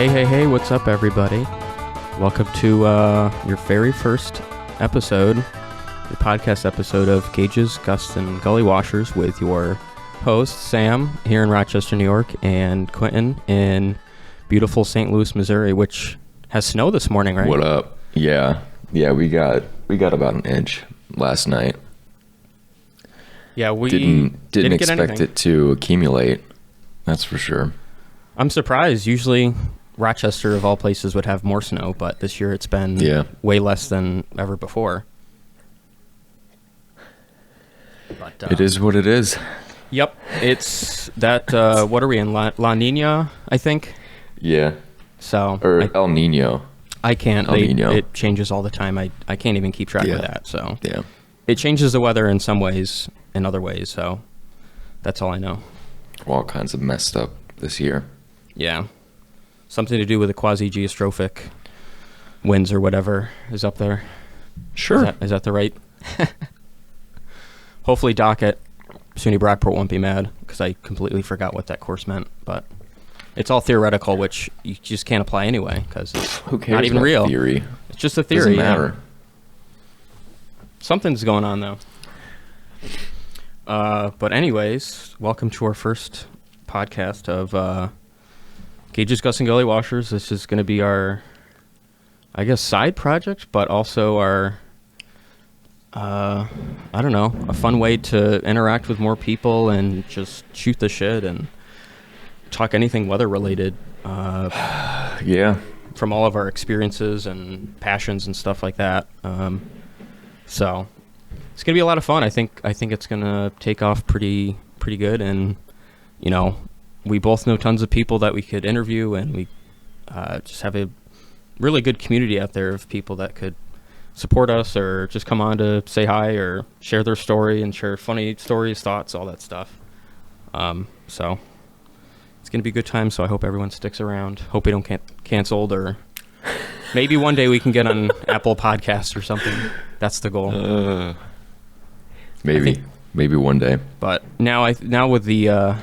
Hey, what's up, everybody? Welcome to your very first episode, the podcast episode of Gauges, Gusts, and Gullywashers with your host, Sam, here in Rochester, New York, and Quentin in beautiful St. Louis, Missouri, which has snow this morning, right? What up? Yeah, we got about an inch last night. Yeah, we didn't expect it to accumulate, that's for sure. I'm surprised. Usually Rochester, of all places, would have more snow, but this year it's been way less than ever before. But, it is what it is. Yep. It's that, what are we in, La Nina, I think? Yeah. So El Nino. I can't. El Nino. It changes all the time. I can't even keep track of that. So yeah. It changes the weather in some ways, in other ways, so that's all I know. All kinds of messed up this year. Yeah. Something to do with the quasi-geostrophic winds or whatever is up there. Sure. Is that the right? Hopefully Doc at SUNY Brockport won't be mad because I completely forgot what that course meant. But it's all theoretical, which you just can't apply anyway because it's Who cares not even about real. Theory? It's just a theory. Doesn't matter. Yeah. Something's going on though. But anyways, welcome to our first podcast of Gauges, Gusts, and Gullywashers. This is going to be our, I guess, side project, but also our, I don't know, a fun way to interact with more people and just shoot the shit and talk anything weather related. Yeah. From all of our experiences and passions and stuff like that. So it's going to be a lot of fun. I think it's going to take off pretty good. And, you know, we both know tons of people that we could interview, and we just have a really good community out there of people that could support us or just come on to say hi or share their story and share funny stories, thoughts, all that stuff. So it's going to be a good time, so I hope everyone sticks around. Hope we don't get canceled, or maybe one day we can get on Apple Podcasts or something. That's the goal. Maybe one day. But now with the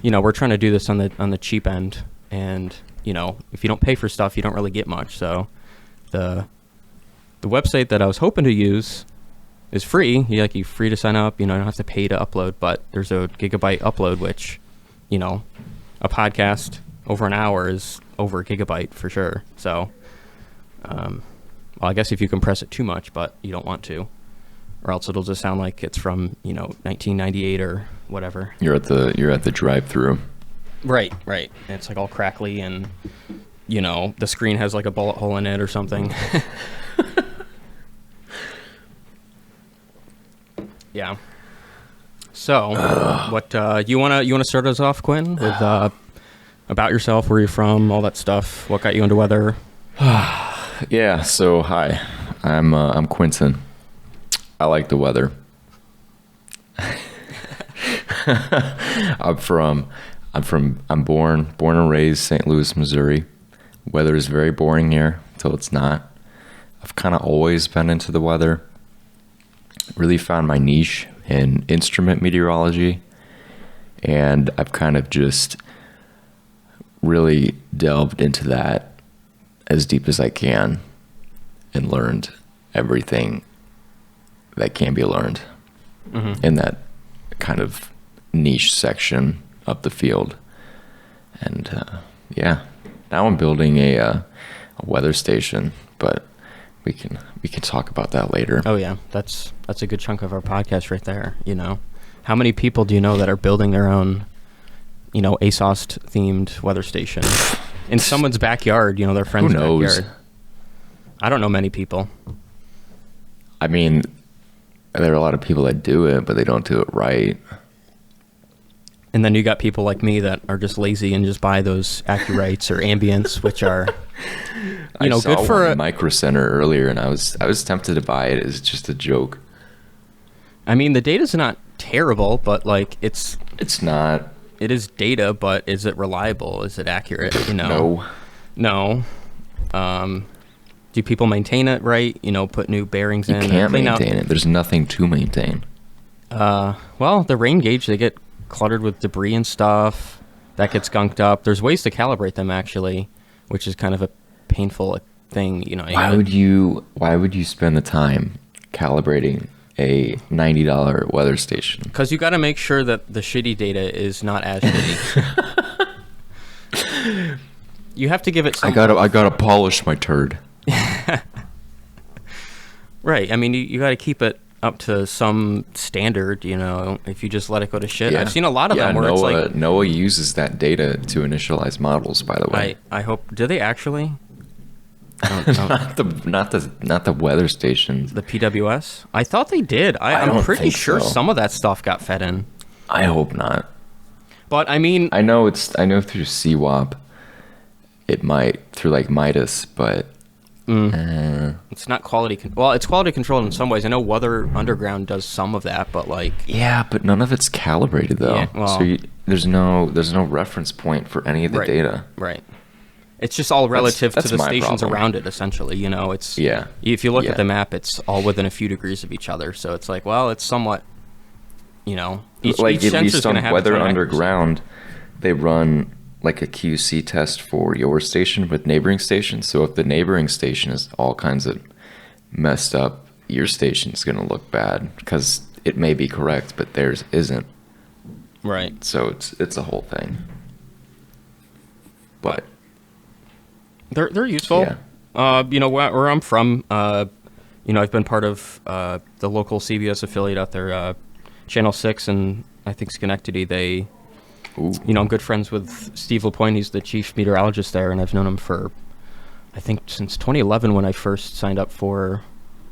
you know, we're trying to do this on the cheap end, and you know, if you don't pay for stuff, you don't really get much. So the website that I was hoping to use is free. You're free to sign up. You know, you don't have to pay to upload, but there's a gigabyte upload, which, you know, a podcast over an hour is over a gigabyte for sure. So, well, I guess if you compress it too much, but you don't want to, or else it'll just sound like it's from, you know, 1998 or whatever. You're at the drive-through. Right. And it's like all crackly, and you know, the screen has like a bullet hole in it or something. Yeah. So, what you wanna start us off, Quinn, with about yourself, where you're from, all that stuff. What got you into weather? Yeah. So hi, I'm Quentin. I like the weather. I'm born and raised St. Louis, Missouri. Weather is very boring here until it's not. I've kind of always been into the weather. Really found my niche in instrument meteorology, and I've kind of just really delved into that as deep as I can and learned everything that can be learned in that kind of niche section of the field. And yeah, now I'm building a weather station, but we can talk about that later. Oh yeah, that's a good chunk of our podcast right there. You know, how many people do you know that are building their own, you know, ASOS themed weather station in someone's backyard? You know, their friend's backyard. I don't know many people. I mean, there are a lot of people that do it, but they don't do it right. And then you got people like me that are just lazy and just buy those Accurites or Ambients, which are, you know, good for a Micro Center earlier, and I was tempted to buy it. It's just a joke. I mean, the data's not terrible, but like it's not. It is data, but is it reliable? Is it accurate? You know, no. Do people maintain it right? You know, put new bearings in. You can't maintain it. There's nothing to maintain. Well, the rain gauge, they get cluttered with debris and stuff. that gets gunked up. There's ways to calibrate them actually, which is kind of a painful thing. Why would you spend the time calibrating a $90 weather station? Because you got to make sure that the shitty data is not as shitty. You have to give it some... I gotta polish my turd. Right. I mean, you got to keep it up to some standard, if you just let it go to shit. Yeah. I've seen a lot of them where it's like... NOAA uses that data to initialize models, by the way. I hope... Do they actually? Not the weather stations. The PWS? I thought they did. I'm pretty sure so. some of that stuff got fed in. I hope not. But I mean... I know through CWAP, it might, through like Midas, but... It's not quality... Well, it's quality controlled in some ways. I know Weather Underground does some of that, but like... Yeah, but none of it's calibrated, though. Yeah, well, so there's no reference point for any of the data. Right. It's just all relative to the stations around it, essentially. It's... Yeah. If you look at the map, it's all within a few degrees of each other. So it's like, well, it's somewhat... Each sensor's going to have Weather Underground, they run... like a QC test for your station with neighboring stations. So if the neighboring station is all kinds of messed up, your station's going to look bad because it may be correct, but theirs isn't. Right. So it's a whole thing. But they're useful. Yeah. Where I'm from, I've been part of the local CBS affiliate out there, Channel 6, and I think Schenectady. They... Ooh. I'm good friends with Steve LaPointe. He's the chief meteorologist there, and I've known him for, I think, since 2011 when I first signed up for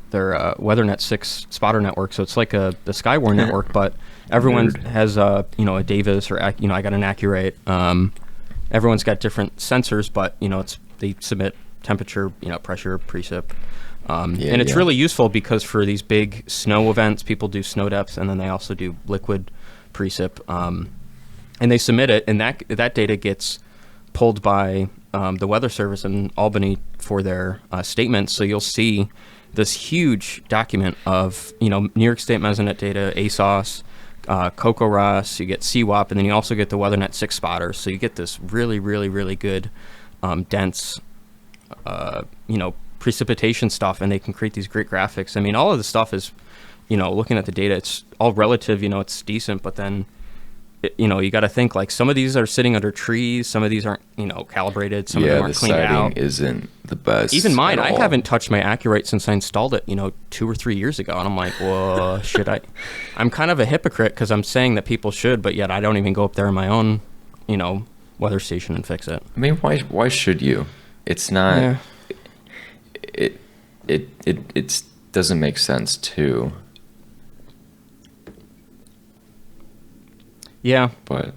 their WeatherNet 6 spotter network. So it's like the Skywarn network, but everyone has a Davis or I got an Accurate. Everyone's got different sensors, but they submit temperature, pressure, precip. And it's really useful because for these big snow events, people do snow depth, and then they also do liquid precip. And they submit it, and that data gets pulled by the Weather Service in Albany for their statements. So you'll see this huge document of New York State Mesonet data, ASOS, CocoROS. You get CWAP, and then you also get the WeatherNet 6 spotters. So you get this really, really, really good, dense, precipitation stuff, and they can create these great graphics. I mean, all of the stuff is, looking at the data, it's all relative. It's decent, but then. You got to think like some of these are sitting under trees, some of these aren't, calibrated, some of them aren't cleaned out. Yeah, the sighting isn't the best. Even mine, I haven't touched my Accurate since I installed it, 2 or 3 years ago, and I'm like, well, should I? I'm kind of a hypocrite because I'm saying that people should, but yet I don't even go up there in my own, weather station and fix it. I mean, why should you? It's not. Yeah. It doesn't make sense to. Yeah, but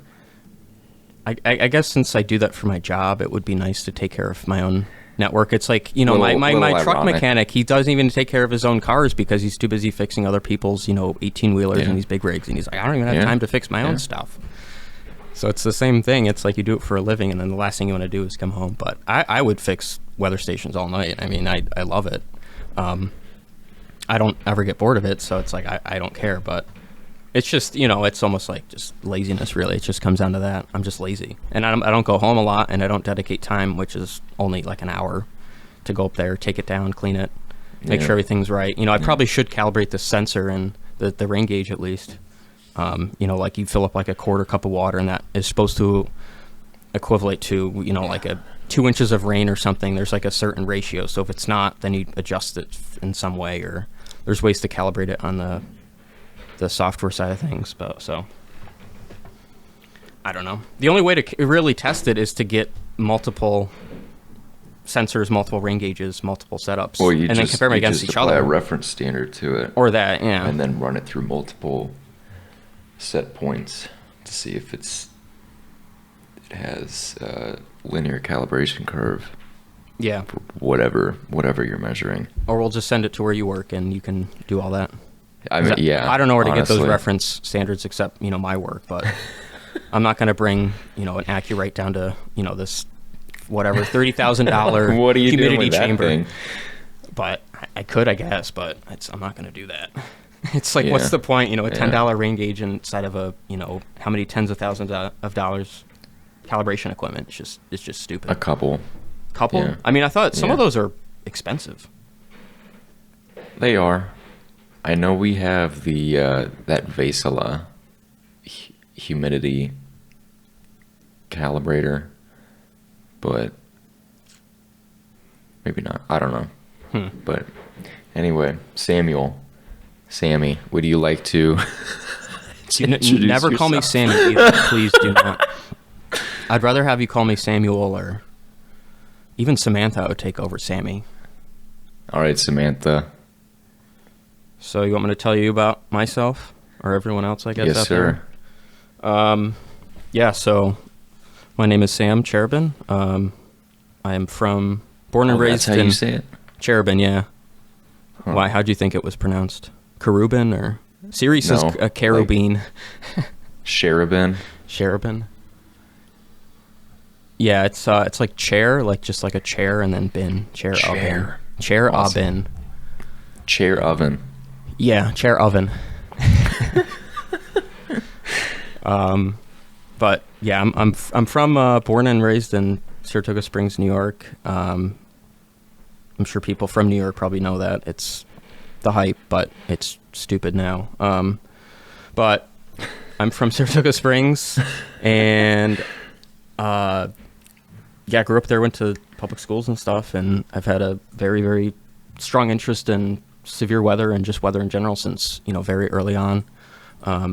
I guess since I do that for my job, it would be nice to take care of my own network. It's like my truck mechanic, he doesn't even take care of his own cars because he's too busy fixing other people's 18-wheelers and these big rigs, and he's like, I don't even have time to fix my own stuff. So it's the same thing. It's like you do it for a living, and then the last thing you want to do is come home. But I would fix weather stations all night. I mean, I love it. I don't ever get bored of it, so it's like I don't care, but. It's just, it's almost like just laziness, really. It just comes down to that. I'm just lazy. And I don't go home a lot, and I don't dedicate time, which is only like an hour, to go up there, take it down, clean it, make sure everything's right. I probably should calibrate the sensor and the rain gauge at least. Like you fill up like a quarter cup of water, and that is supposed to equivalent to, like a 2 inches of rain or something. There's like a certain ratio. So if it's not, then you adjust it in some way, or there's ways to calibrate it on the software side of things, but so I don't know. The only way to really test it is to get multiple sensors, multiple rain gauges, multiple setups, and then compare them against each other. Apply a reference standard to it, or that, yeah, and then run it through multiple set points to see if it has a linear calibration curve. Yeah, for whatever you're measuring. Or we'll just send it to where you work, and you can do all that. I mean, I don't know where to get those reference standards except, my work, but I'm not going to bring, an Accurate down to, this, whatever, $30,000 humidity chamber. Thing? But I could, I guess, but I'm not going to do that. It's like, what's the point, a $10 rain gauge inside of a, how many tens of thousands of dollars calibration equipment. It's just stupid. A couple. Yeah. I mean, I thought some of those are expensive. They are. I know we have the that Vesela humidity calibrator, but maybe not. I don't know. But anyway, Sammy, would you like to introduce Never call me yourself? Sammy either. Please do not. I'd rather have you call me Samuel, or even Samantha would take over Sammy. All right, Samantha. So you want me to tell you about myself or everyone else, I guess? Yes, out sir. there? Yeah, so my name is Sam Cherubin. I am born and raised That's how in you say it? Cherubin, yeah. Huh. Why? How'd you think it was pronounced? Cherubin, or Siri says No, Cherubin. Cherubin. Cherubin. Yeah, it's like chair, like just like a chair, and then bin. Chair. Awesome. Oven. Chair oven. Yeah, chair oven. But yeah, I'm from born and raised in Saratoga Springs, New York. I'm sure people from New York probably know that. It's the hype, but it's stupid now. But I'm from Saratoga Springs, and yeah, grew up there, went to public schools and stuff, and I've had a very, very strong interest in severe weather and just weather in general since, very early on. I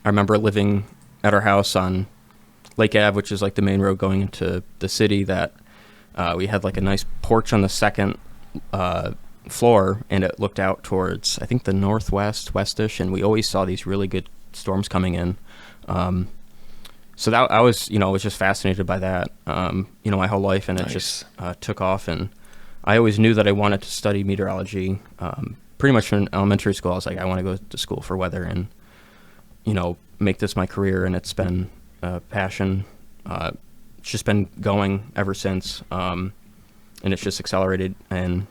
remember living at our house on Lake Ave, which is like the main road going into the city, that we had like a nice porch on the second floor, and it looked out towards, I think, the northwest, westish, and we always saw these really good storms coming in. So that I was just fascinated by that, my whole life, and it just took off. And I always knew that I wanted to study meteorology. Pretty much from elementary school, I was like, I want to go to school for weather and, make this my career. And it's been a passion. It's just been going ever since, and it's just accelerated. And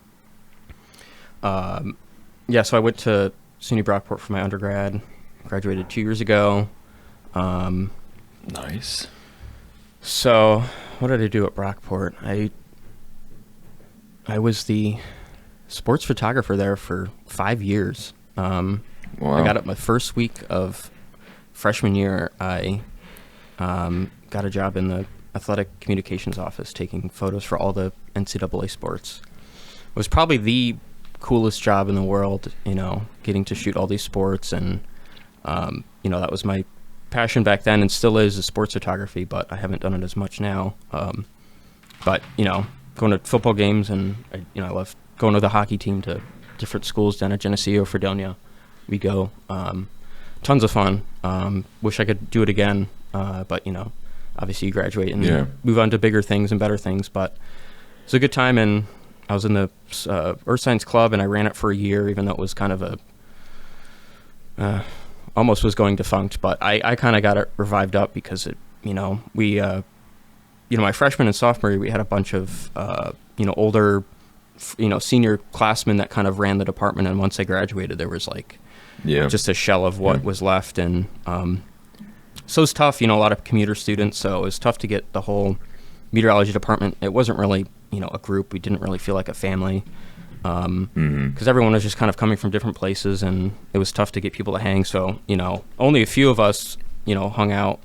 yeah, so I went to SUNY Brockport for my undergrad. Graduated 2 years ago. Nice. So, what did I do at Brockport? I was the sports photographer there for 5 years. Wow. I got it my first week of freshman year. I got a job in the athletic communications office, taking photos for all the NCAA sports. It was probably the coolest job in the world, getting to shoot all these sports, and that was my passion back then, and still is sports photography, but I haven't done it as much now. But going to football games, and I love going with the hockey team to different schools down at Geneseo, Fredonia. We go, tons of fun. Wish I could do it again, but obviously you graduate and move on to bigger things and better things. But it's a good time, and I was in the Earth Science Club, and I ran it for a year, even though it was kind of almost was going defunct, but I kind of got it revived up because we, my freshman and sophomore year, we had a bunch of, older, senior classmen that kind of ran the department. And once I graduated, there was just a shell of what was left. And so it was tough, a lot of commuter students. So it was tough to get the whole meteorology department. It wasn't really, a group. We didn't really feel like a family. Because everyone was just kind of coming from different places, and it was tough to get people to hang. So, only a few of us, hung out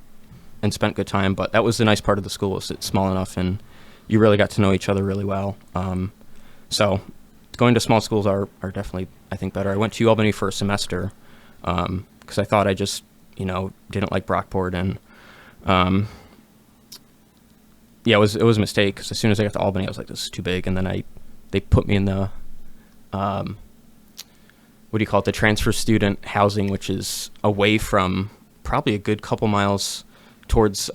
and spent good time. But that was the nice part of the school, is it's small enough, and you really got to know each other really well. So going to small schools are definitely, I think, better. I went to Albany for a semester because I thought I just, didn't like Brockport. And yeah, it was a mistake, because as soon as I got to Albany, I was like, this is too big. And then they put me in the what do you call it, the transfer student housing, which is away from, probably a good couple miles towards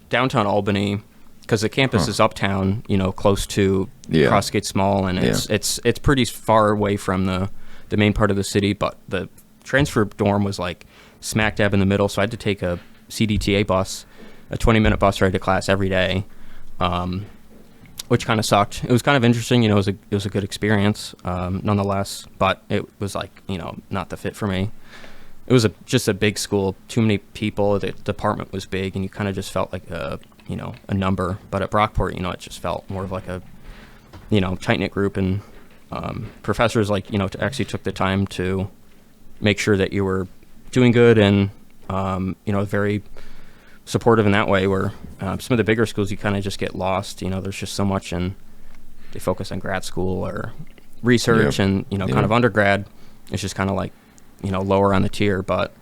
downtown Albany, because the campus is uptown, close to Crossgates Mall, and it's pretty far away from the main part of the city. But the transfer dorm was like smack dab in the middle, so I had to take a CDTA bus, a 20-minute bus ride to class every day. Which kind of sucked. It was kind of interesting, it was a good experience, nonetheless, but it was not the fit for me. it was just a big school, too many people. The department was big, and you kind of just felt like a number. But at Brockport, it just felt more of like a, tight knit group, and professors actually took the time to make sure that you were doing good, and very supportive in that way. Where some of the bigger schools, you kind of just get lost. There's just so much, and they focus on grad school or research, and kind of undergrad. It's just kind of like lower on the tier, but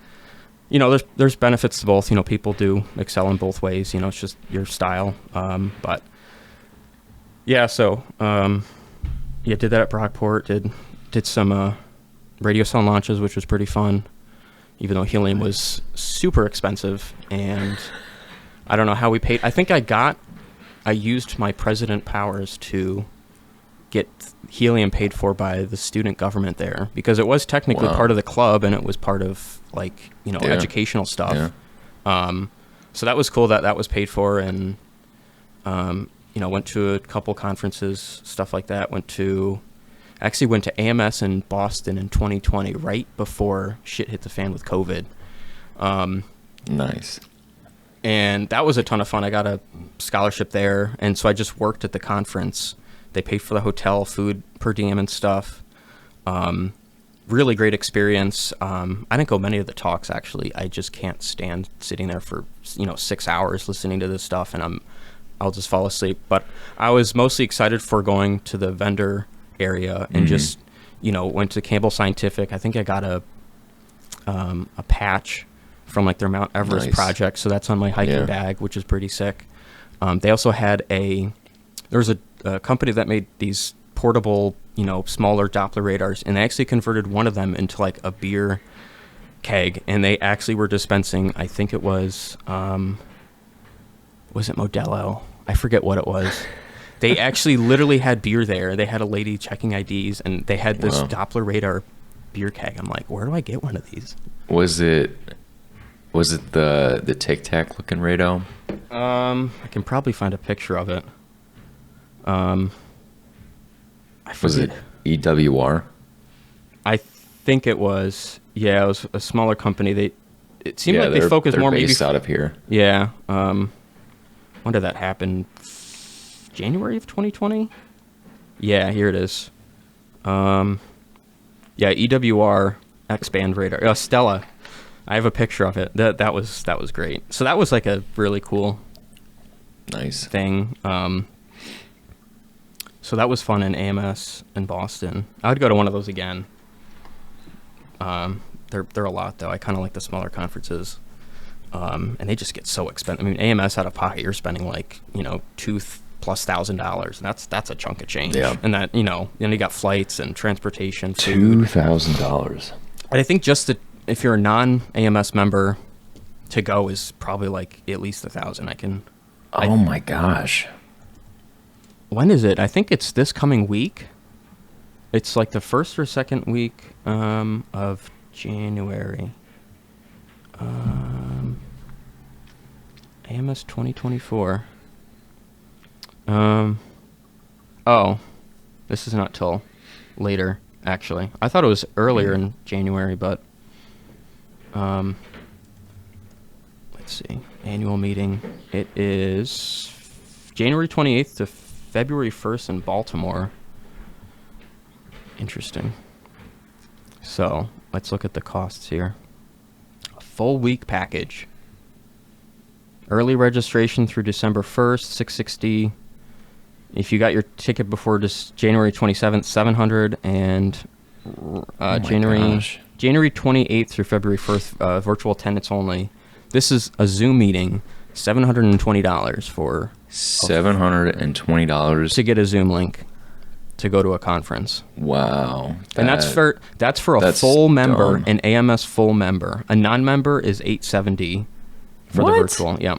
there's benefits to both. People do excel in both ways. It's just your style. But yeah, so did that at Brockport. Did some radio sound launches, which was pretty fun, even though helium was super expensive, and I don't know how we paid. I think I used my president powers to get helium paid for by the student government there, because it was technically part of the club, and it was part of educational stuff. So that was cool that was paid for, and went to a couple conferences, stuff like that. Went to AMS in Boston in 2020, right before shit hit the fan with COVID. Nice. And that was a ton of fun. I got a scholarship there, and so I just worked at the conference. They paid for the hotel, food per diem and stuff. Really great experience. I didn't go many of the talks, actually. I just can't stand sitting there for 6 hours listening to this stuff, and I'll just fall asleep. But I was mostly excited for going to the vendor area, and just went to Campbell Scientific. I think I got a patch from their Mount Everest project, so that's on my hiking bag, which is pretty sick. They also had there was a company that made these portable, smaller Doppler radars, and they actually converted one of them into a beer keg, and they actually were dispensing, I think it was it Modelo? I forget what it was. They actually literally had beer there. They had a lady checking IDs, and they had this Doppler radar beer keg. I'm like, where do I get one of these? Was it the Tic Tac looking radio? I can probably find a picture of it. Was it EWR? I think it was. Yeah, it was a smaller company. It seemed like they focused more based out of here. Yeah. When did that happen? January of 2020? Yeah, here it is. Yeah, EWR X-band radar. Stella. I have a picture of it. That was great. So that was a really cool thing. So that was fun in AMS in Boston. I would go to one of those again. They're a lot, though. I kind of like the smaller conferences. And they just get so expensive. I mean, AMS out of pocket, you're spending $2,000+. That's a chunk of change. Yeah. And that, then you got flights and transportation, food. $2,000. And I think if you're a non-AMS member, to go is probably at least $1,000. Oh my gosh. When is it? I think it's this coming week. It's the first or second week of January. AMS 2024. Oh, this is not till later, actually. I thought it was earlier in January, but let's see. Annual meeting. It is January 28th to February 1st in Baltimore. Interesting. So let's look at the costs here. A full week package. Early registration through December 1st, $660. If you got your ticket before January 27th, $700, and January 28th through February 1st, virtual attendance only. This is a Zoom meeting, $720 for $720 to get a Zoom link to go to a conference. Wow. And that's for a full member, an AMS full member. A non-member is $870 for the virtual. Yeah.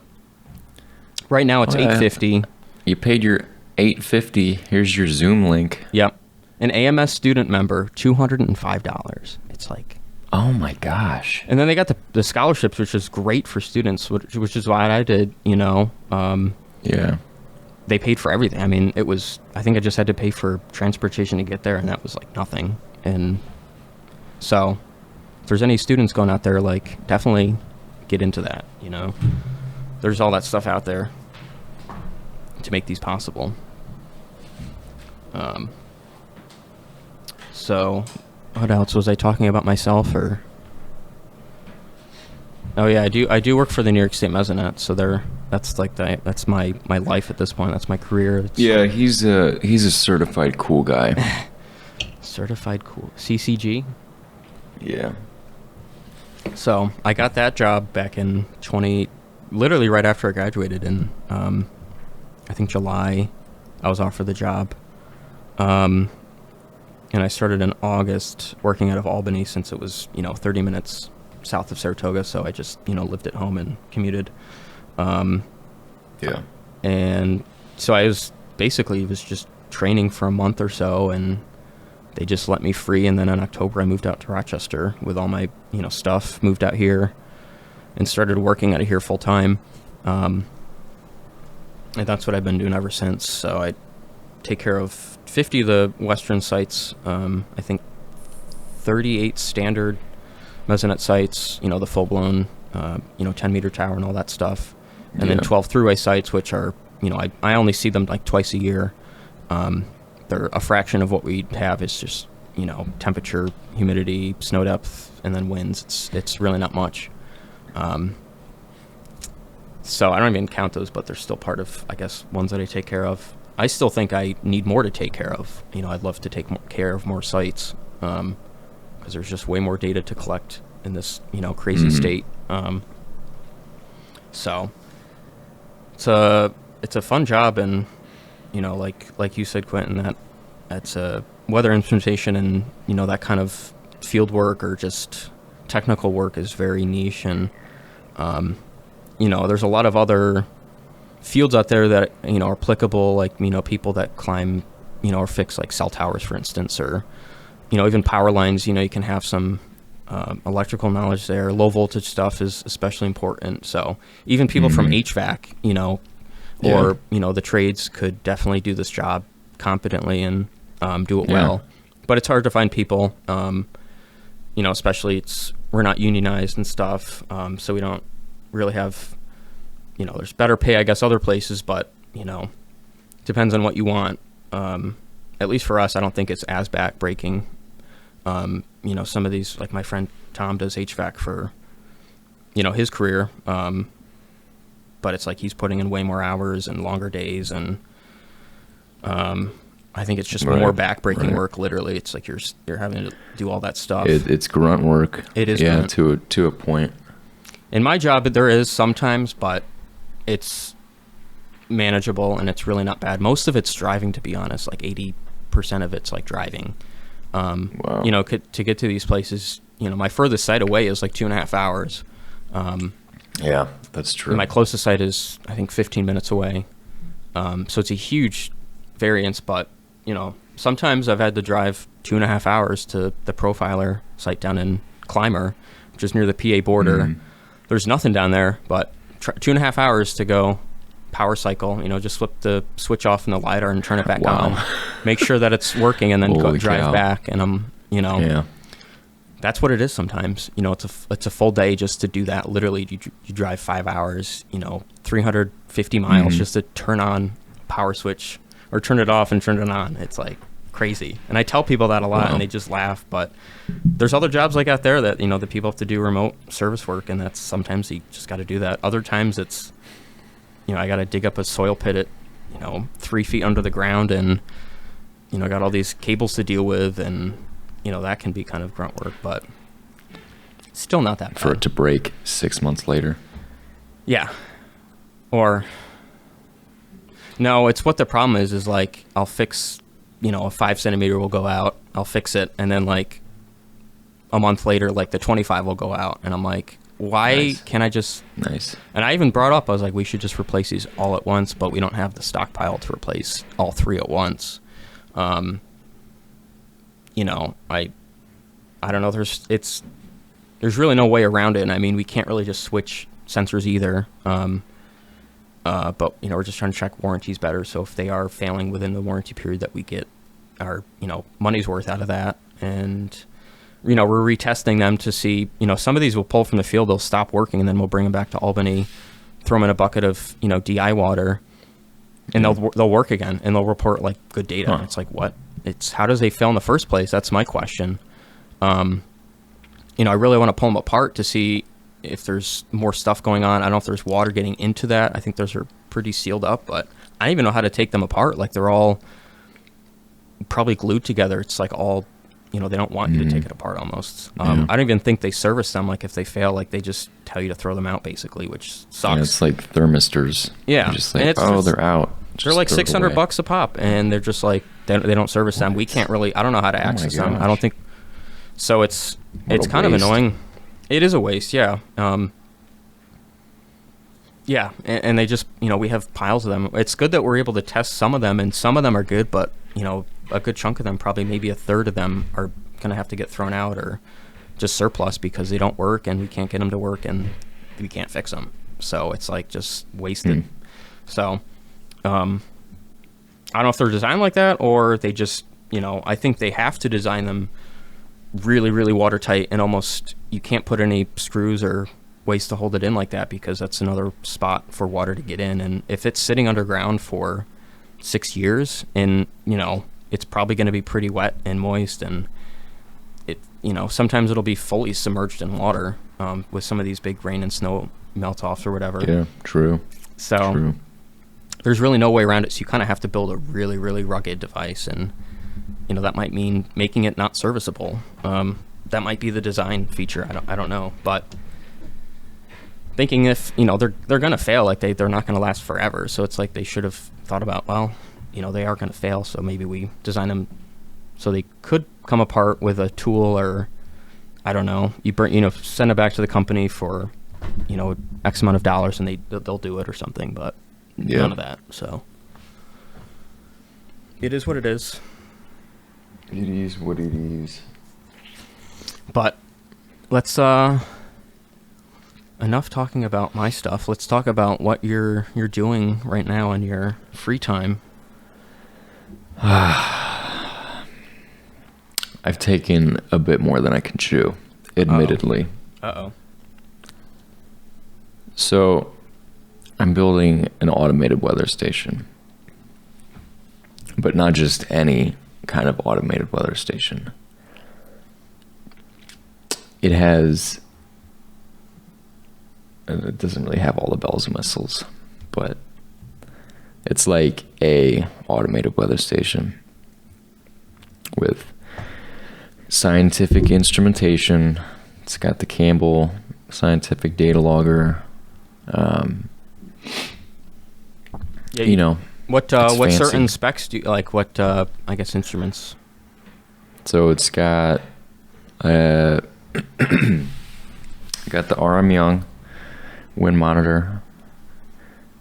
Right now it's $850. You paid your $850. Here's your Zoom link. Yep. An AMS student member, $205. It's oh my gosh. And then they got the scholarships, which is great for students, which is why I did, Yeah. They paid for everything. I mean, I think I just had to pay for transportation to get there, and that was nothing. And so there's any students going out there, like, definitely get into that, you know. There's all that stuff out there to make these possible. So what else was I talking about myself, or? Oh yeah, I do work for the New York State Mesonet, so that's my life at this point. That's my career. Yeah, he's a certified cool guy. Certified cool. CCG? Yeah. So I got that job back in literally right after I graduated in, I think July. I was offered the job. And I started in August working out of Albany, since it was, 30 minutes south of Saratoga. So I just, lived at home and commuted. Yeah. And so I was just training for a month or so, and they just let me free. And then in October, I moved out to Rochester with all my, stuff, moved out here and started working out of here full time. And that's what I've been doing ever since. So I take care of 50 of the Western sites, I think 38 standard Mesonet sites, the full-blown, 10-meter tower and all that stuff. And then 12 throughway sites, which are, I only see them like twice a year. They're a fraction of what we have is just, temperature, humidity, snow depth, and then winds. It's really not much. So I don't even count those, but they're still part of, I guess, ones that I take care of. I still think I need more to take care of. I'd love to take care of more sites, because there's just way more data to collect in this, crazy state. So it's a fun job, and like you said, Quentin, that's weather instrumentation, and that kind of field work or just technical work is very niche, and there's a lot of other fields out there that are applicable, like people that climb or fix like cell towers, for instance, or even power lines. You can have some electrical knowledge there. Low voltage stuff is especially important. So even people from HVAC, or the trades could definitely do this job competently and do it well. But it's hard to find people. Especially we're not unionized and stuff, so we don't really have. There's better pay, I guess, other places, but, depends on what you want. At least for us, I don't think it's as back-breaking. Some of these, like my friend Tom does HVAC for, his career. But it's like he's putting in way more hours and longer days, and I think it's just more back-breaking work, literally. It's like you're having to do all that stuff. It's grunt work. It is grunt. To a point. In my job, there is sometimes, but it's manageable, and it's really not bad. Most of it's driving, to be honest. Like 80% of it's like driving. Wow. To get to these places, my furthest site away is like 2.5 hours. Yeah, that's true. My closest site is, I think, 15 minutes away. So it's a huge variance, but, sometimes I've had to drive 2.5 hours to the Profiler site down in Clymer, which is near the PA border. There's nothing down there, but 2.5 hours to go power cycle, just flip the switch off in the LiDAR and turn it back on, make sure that it's working, and then drive back. And I'm, that's what it is sometimes. It's a full day just to do that. Literally, you drive 5 hours, 350 miles just to turn on power switch or turn it off and turn it on. It's like crazy. And I tell people that a lot, and they just laugh. But there's other jobs like out there that, the people have to do remote service work, and that's sometimes you just got to do that. Other times it's, I got to dig up a soil pit at, 3 feet under the ground, and, I got all these cables to deal with, and, that can be kind of grunt work, but still not that bad. For it to break 6 months later. Yeah. Or, no, it's what the problem is like, I'll fix, a 5 centimeter will go out, I'll fix it, and then like a month later, like the 25 will go out, and I'm like, why can't I just... Nice. And I even brought up, I was like, we should just replace these all at once, but we don't have the stockpile to replace all 3 at once. I don't know, there's really no way around it, and I mean, we can't really just switch sensors either. But, we're just trying to check warranties better, so if they are failing within the warranty period, that we get our, money's worth out of that. And we're retesting them to see, some of these will pull from the field, they'll stop working, and then we'll bring them back to Albany, throw them in a bucket of, DI water, and they'll work again, and they'll report like good data. Huh. It's like, what? It's how does they fail in the first place? That's my question. I really want to pull them apart to see if there's more stuff going on. I don't know if there's water getting into that. I think those are pretty sealed up, but I don't even know how to take them apart. Like, they're all probably glued together. It's like all, they don't want you to take it apart almost. I don't even think they service them. Like, if they fail, like, they just tell you to throw them out basically, which sucks. Yeah, it's like thermistors. Yeah. You're just like, they're out. They're like $600 a pop, and they're just like, they don't service them. We can't really, I don't know how to access them. I don't think, so it's kind of annoying. It is a waste, yeah. Yeah, and they just, we have piles of them. It's good that we're able to test some of them, and some of them are good, but, a good chunk of them, probably maybe a third of them, are going to have to get thrown out or just surplus because they don't work, and we can't get them to work, and we can't fix them. So it's like just wasted. So I don't know if they're designed like that, or they just, I think they have to design them really, really watertight, and almost you can't put any screws or ways to hold it in like that, because that's another spot for water to get in. And if it's sitting underground for 6 years, and it's probably going to be pretty wet and moist, and it sometimes it'll be fully submerged in water with some of these big rain and snow melt offs or whatever. Yeah, true. So there's really no way around it. So you kind of have to build a really, really rugged device, and that might mean making it not serviceable. That might be the design feature. I don't know, but thinking if they're gonna fail, like they're not gonna last forever. So it's like they should have thought about, well, they are gonna fail, so maybe we design them so they could come apart with a tool, or I don't know. You send it back to the company for X amount of dollars, and they'll do it or something. But none of that. So it is what it is. It is what it is. But let's enough talking about my stuff. Let's talk about what you're doing right now in your free time. I've taken a bit more than I can chew, admittedly. Uh-oh. So I'm building an automated weather station, but not just any kind of automated weather station. It doesn't really have all the bells and whistles, but it's like a automated weather station with scientific instrumentation. It's got the Campbell scientific data logger. What fancy. certain specs do you like? What I guess instruments? So it's got got the RM Young wind monitor.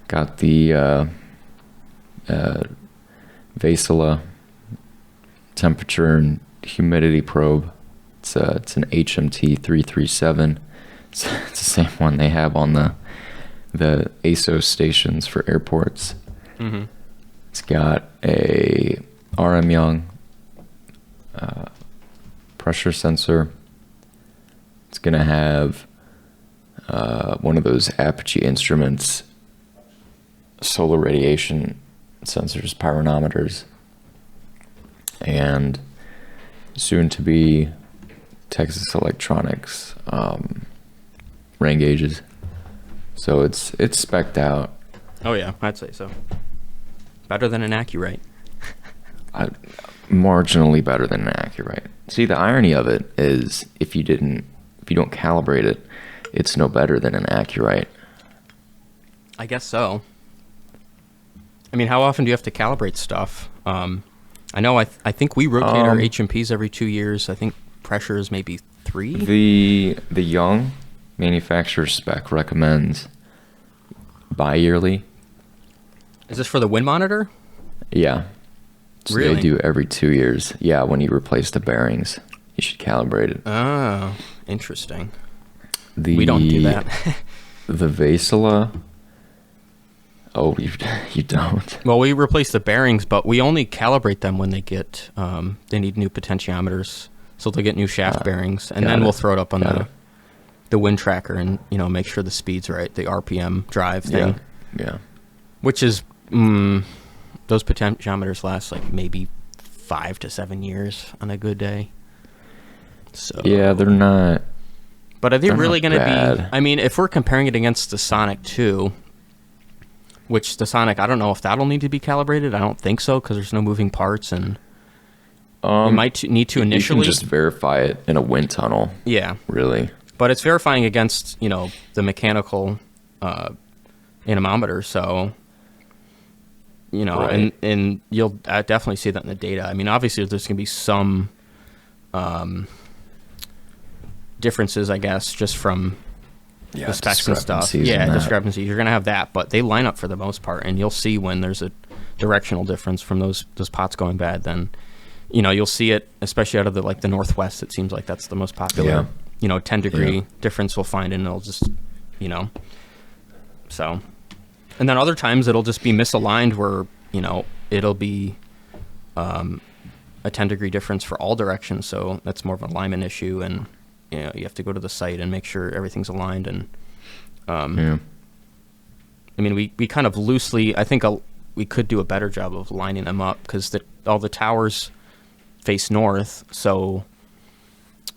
Got the Vasila temperature and humidity probe. It's an HMT 337. It's the same one they have on the ASOS stations for airports. Mm-hmm. It's got a RM Young pressure sensor. It's gonna have one of those Apogee Instruments solar radiation sensors, pyranometers, and soon to be Texas Electronics rain gauges. So it's spec'd out. Oh yeah, I'd say so. Better than an Accurate. Marginally better than an Accurate. See, the irony of it is if you don't calibrate it, it's no better than an Accurate. I guess so. I mean, how often do you have to calibrate stuff? I know I think we rotate our HMPs every 2 years. I think pressure is maybe 3. The Young manufacturer spec recommends bi-yearly. Is this for the wind monitor? Yeah. So Really? They do every 2 years. Yeah, when you replace the bearings, you should calibrate it. Oh, interesting. We don't do that. The Vasila. Oh, you don't. Well, we replace the bearings, but we only calibrate them when they get they need new potentiometers. So they'll get new shaft bearings, and got then it. we'll throw it up on Got it. the wind tracker and, make sure the speed's right, the RPM drive thing. Yeah. Which is, those potentiometers last like maybe 5 to 7 years on a good day. So Yeah, they're not. But are they they're really not going to bad. be? I mean, if we're comparing it against the Sonic 2, which the Sonic, I don't know if that'll need to be calibrated. I don't think so because there's no moving parts, and you might need to initially. You can just verify it in a wind tunnel. Yeah, Really. but it's verifying against the mechanical anemometer, so Right. and you'll definitely see that in the data. I mean, obviously there's going to be some differences, I guess, just from the specs and stuff. discrepancies Yeah, in that. discrepancies. You're going to have that, but they line up for the most part, and you'll see when there's a directional difference from those pots going bad. Then, you'll see it, especially out of the Northwest. It seems like that's the most popular. 10-degree difference we'll find, and it'll just, so. And then other times it'll just be misaligned where, it'll be a 10-degree difference for all directions. So that's more of an alignment issue, and you have to go to the site and make sure everything's aligned. And I mean, we kind of loosely, I think we could do a better job of lining them up because all the towers face north. So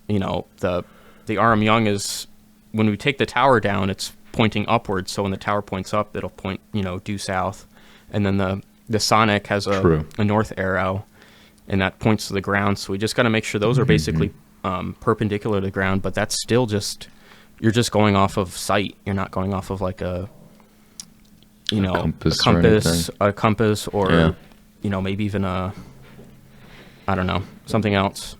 the RM Young is, when we take the tower down, it's pointing upwards. So when the tower points up, it'll point due south, and then the Sonic has a north arrow, and that points to the ground. So we just got to make sure those are basically perpendicular to the ground, but that's still just, you're just going off of sight. You're not going off of like a compass or maybe even I don't know, something else.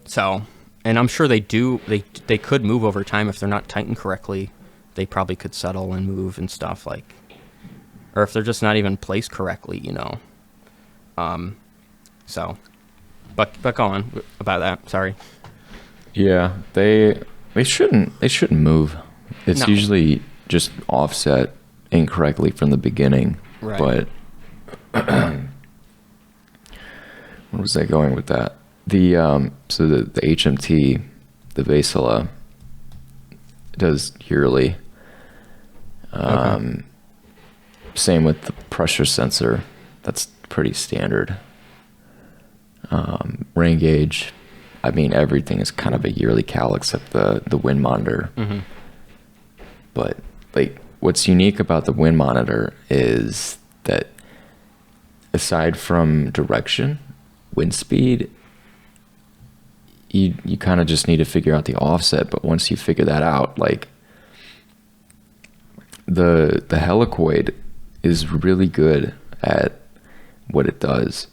So, and I'm sure they could move over time if they're not tightened correctly. They probably could settle and move and stuff, or if they're just not even placed correctly, So, but go on about that. Sorry. Yeah, they shouldn't move. It's usually just offset incorrectly from the beginning. Right. But where was I going with that? The the HMT, the Vasila, does yearly. Same with the pressure sensor. That's pretty standard. Rain gauge. I mean, everything is kind of a yearly cal except the wind monitor. Mm-hmm. But what's unique about the wind monitor is that aside from direction, wind speed, you kind of just need to figure out the offset. But once you figure that out, the helicoid is really good at what it does,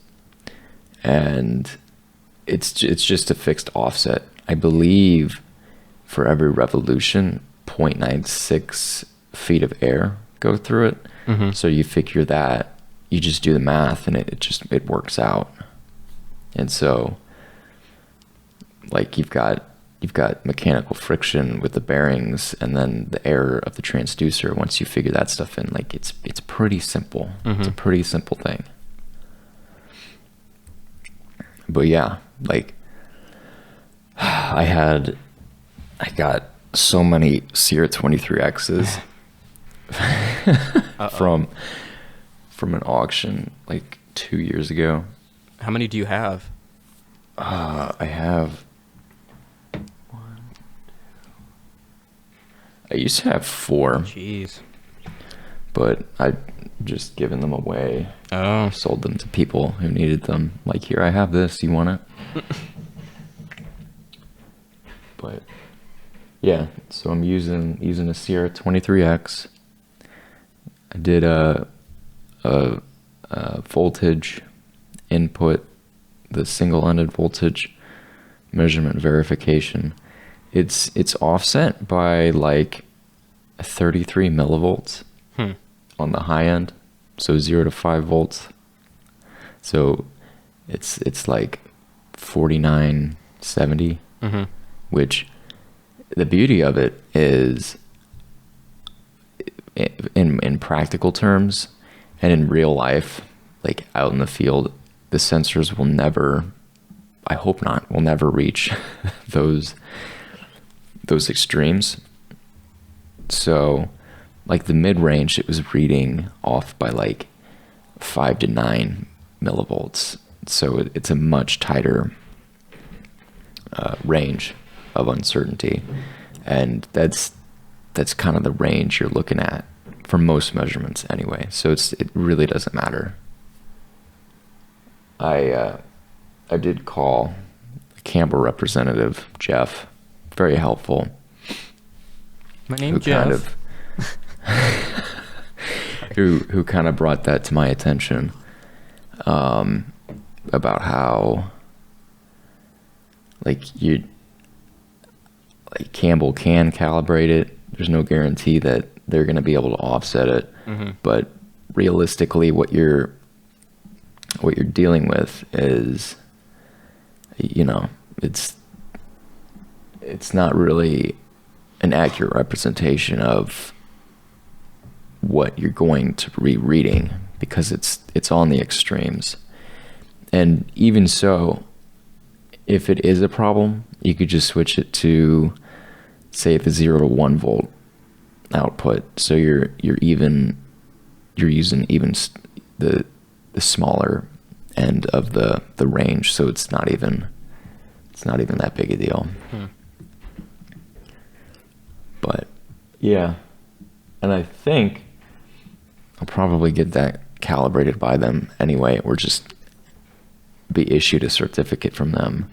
and it's just a fixed offset. I believe for every revolution, 0.96 feet of air go through it. Mm-hmm. So you figure that, you just do the math, and it works out. And so, you've got mechanical friction with the bearings, and then the error of the transducer. Once you figure that stuff in, it's pretty simple. Mm-hmm. It's a pretty simple thing. But yeah, I got so many Sierra 23Xs from an auction 2 years ago. How many do you have? I have I used to have 4, Jeez. but I just given them away. Oh. Sold them to people who needed them. Here, I have this. You want it? But yeah, so I'm using a Sierra 23X. I did a voltage input, the single-ended voltage measurement verification. It's offset by 33 millivolts on the high end, so 0 to 5 volts. So it's 4970, which the beauty of it is, in practical terms and in real life, out in the field, the sensors will never I hope not, will never reach those extremes. So like the mid-range, it was reading off by like 5 to 9 millivolts. So it's a much tighter range of uncertainty, and that's kind of the range you're looking at for most measurements anyway. So it really doesn't matter. I did call the Campbell representative, Jeff, very helpful. My name's Jeff. Who kind of brought that to my attention, about how like Campbell can calibrate it. There's no guarantee that they're going to be able to offset it, but realistically, what you're dealing with is, it's not really an accurate representation of what you're going to be reading, because it's on the extremes. And even so, if it is a problem, you could just switch it to, say, the 0 to 1 volt output. So you're using even the smaller end of the range. So it's not even that big a deal. But yeah, and I think I'll probably get that calibrated by them anyway, or just be issued a certificate from them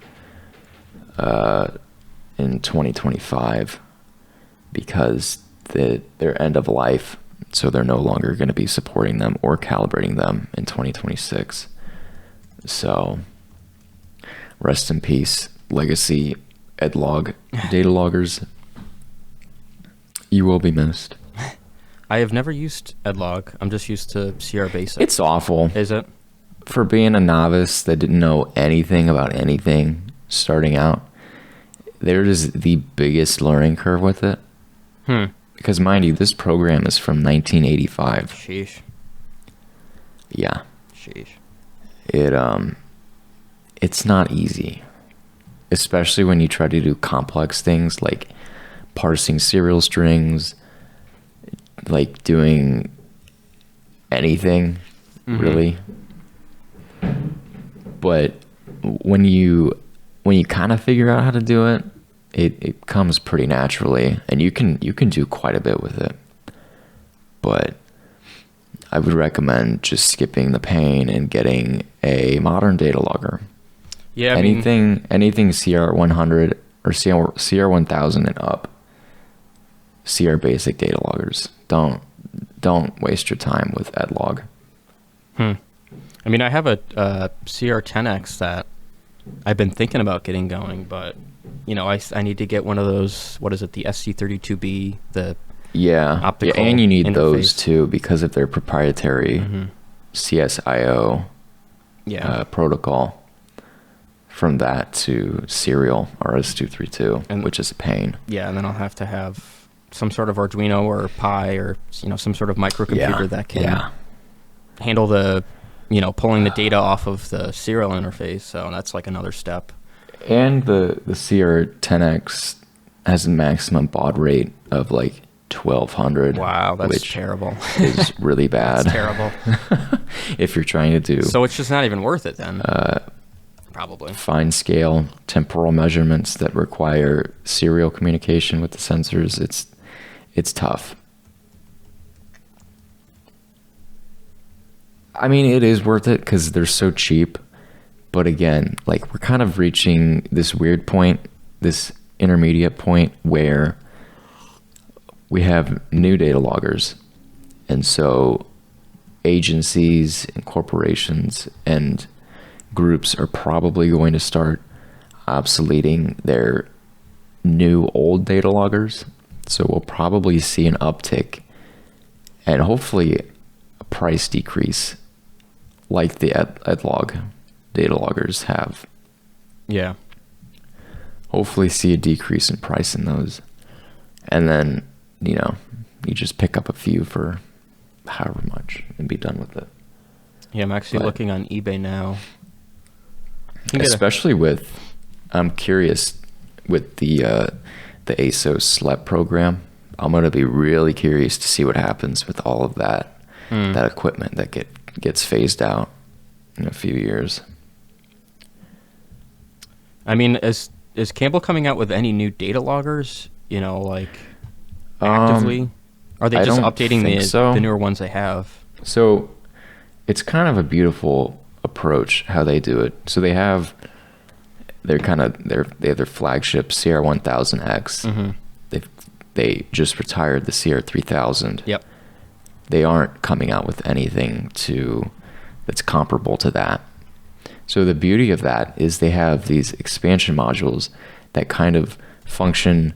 in 2025, because their end of life, so they're no longer going to be supporting them or calibrating them in 2026. So rest in peace, legacy EdLog data loggers. You will be missed. I have never used EdLog. I'm just used to CR Basic. It's awful. Is it? For being a novice that didn't know anything about anything starting out, there is the biggest learning curve with it. Because mind you, this program is from 1985. Sheesh. Yeah. Sheesh. It's not easy, especially when you try to do complex things like parsing serial strings, like doing anything really. But when you kind of figure out how to do it, it comes pretty naturally, and you can do quite a bit with it. But I would recommend just skipping the pain and getting a modern data logger. Yeah, anything CR100 or CR1000 and up. CR basic data loggers. Don't waste your time with EdLog. I mean, I have a CR10X that I've been thinking about getting going, but I need to get one of those. What is it? The SC32B, the optical. Yeah, and you need interface. those too, because of their proprietary CSIO protocol. From that to serial RS-232, which is a pain. Yeah, and then I'll have to have some sort of Arduino or Pi or some sort of microcomputer that can handle the pulling the data off of the serial interface. So that's like another step. And the CR10X has a maximum baud rate of like 1200. Wow, that's terrible. Is really bad. That's terrible. If you're trying to do. So it's just not even worth it then. Probably. Fine scale temporal measurements that require serial communication with the sensors. It's tough. I mean, it is worth it because they're so cheap. But again, like, we're kind of reaching this weird point, this intermediate point where we have new data loggers. And so agencies and corporations and groups are probably going to start obsoleting their new old data loggers. So we'll probably see an uptick and hopefully a price decrease like the EdLog data loggers have. Yeah. Hopefully see a decrease in price in those. And then, you just pick up a few for however much and be done with it. Yeah, I'm actually looking on eBay now. can get Especially with, I'm curious with the ASOS SLEP program. I'm gonna be really curious to see what happens with all of that equipment that gets phased out in a few years. I mean, is Campbell coming out with any new data loggers? You know, like actively? Are they I just don't updating think so. the newer ones they have? So it's kind of a beautiful approach how they do it. So they have their flagship CR1000X. They just retired the CR3000. Yep. They aren't coming out with anything that's comparable to that. So the beauty of that is they have these expansion modules that kind of function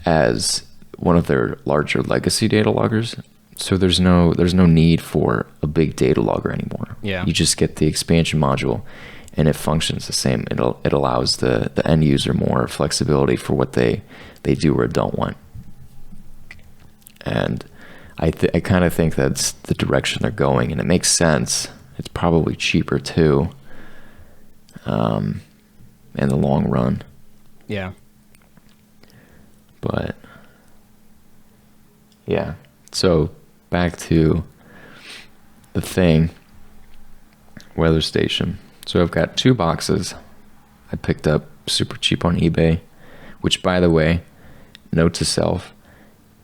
as one of their larger legacy data loggers. So there's no need for a big data logger anymore. Yeah. You just get the expansion module and it functions the same. It allows the end user more flexibility for what they do or don't want. And I kind of think that's the direction they're going, and it makes sense. It's probably cheaper too, in the long run. Yeah. But yeah, so back to the thing, weather station. So I've got 2 boxes I picked up super cheap on eBay, which, by the way, note to self,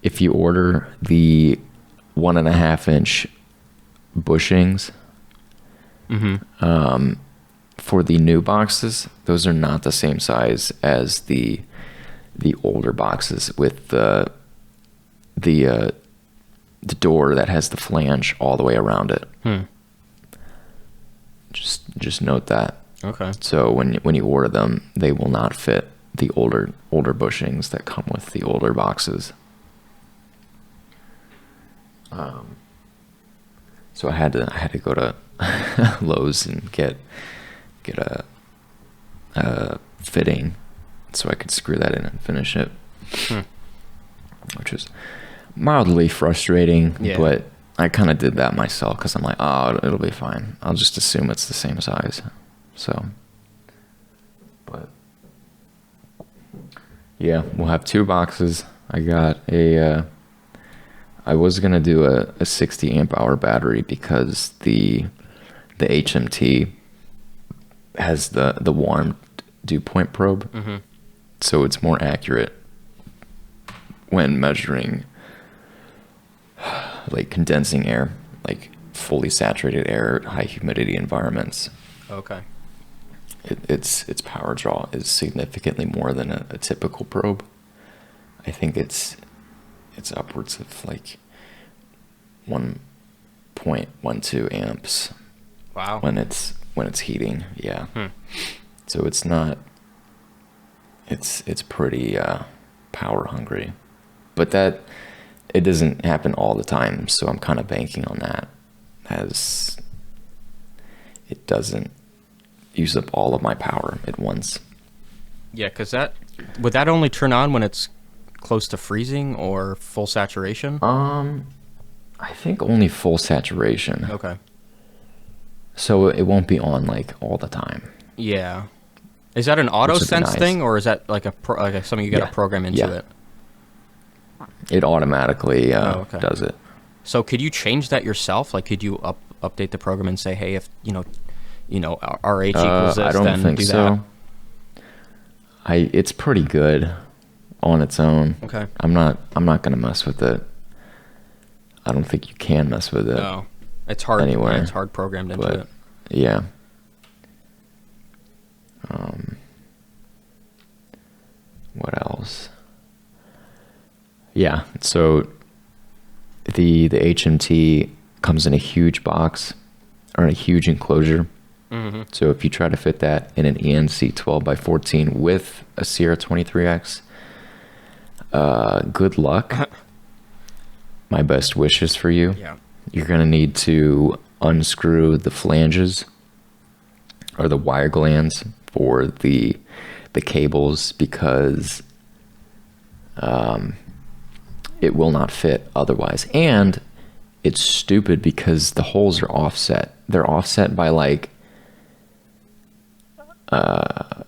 if you order the 1.5-inch bushings for the new boxes, those are not the same size as the older boxes with the door that has the flange all the way around it. Just note that. Okay. So when you order them, they will not fit the older bushings that come with the older boxes. So I had to go to Lowe's and get a fitting so I could screw that in and finish it, which was mildly frustrating. Yeah. But I kind of did that myself because I'm like, oh, it'll be fine. I'll just assume it's the same size. So, but yeah, we'll have 2 boxes. I got I was gonna do a 60 amp hour battery because the HMT has the warm dew point probe, so it's more accurate when measuring like condensing air, like fully saturated air, high humidity environments. Okay. Its power draw is significantly more than a typical probe. I think it's upwards of like 1.12 amps. Wow. When it's heating, yeah. So it's pretty power hungry, but that it doesn't happen all the time. So I'm kind of banking on that, as it doesn't use up all of my power at once. Yeah, because would that only turn on when it's close to freezing or full saturation? I think only full saturation. Okay. So it won't be on like all the time. Yeah. Is that an auto sense nice. thing, or is that like something you got to program into it? It automatically okay. does it. So could you change that yourself? Like, could you update the program and say, hey, if RH equals this, I don't then think do so. that? It's pretty good on its own. Okay. I'm not gonna mess with it. I don't think you can mess with it. No, it's hard. Anyway, it's hard programmed into it. Yeah. What else? Yeah. So the HMT comes in a huge box or in a huge enclosure. So if you try to fit that in an ENC 12x14 with a CR23X, good luck. My best wishes for you. Yeah. You're going to need to unscrew the flanges or the wire glands for the cables, because it will not fit otherwise. And it's stupid because the holes are offset. They're offset by like a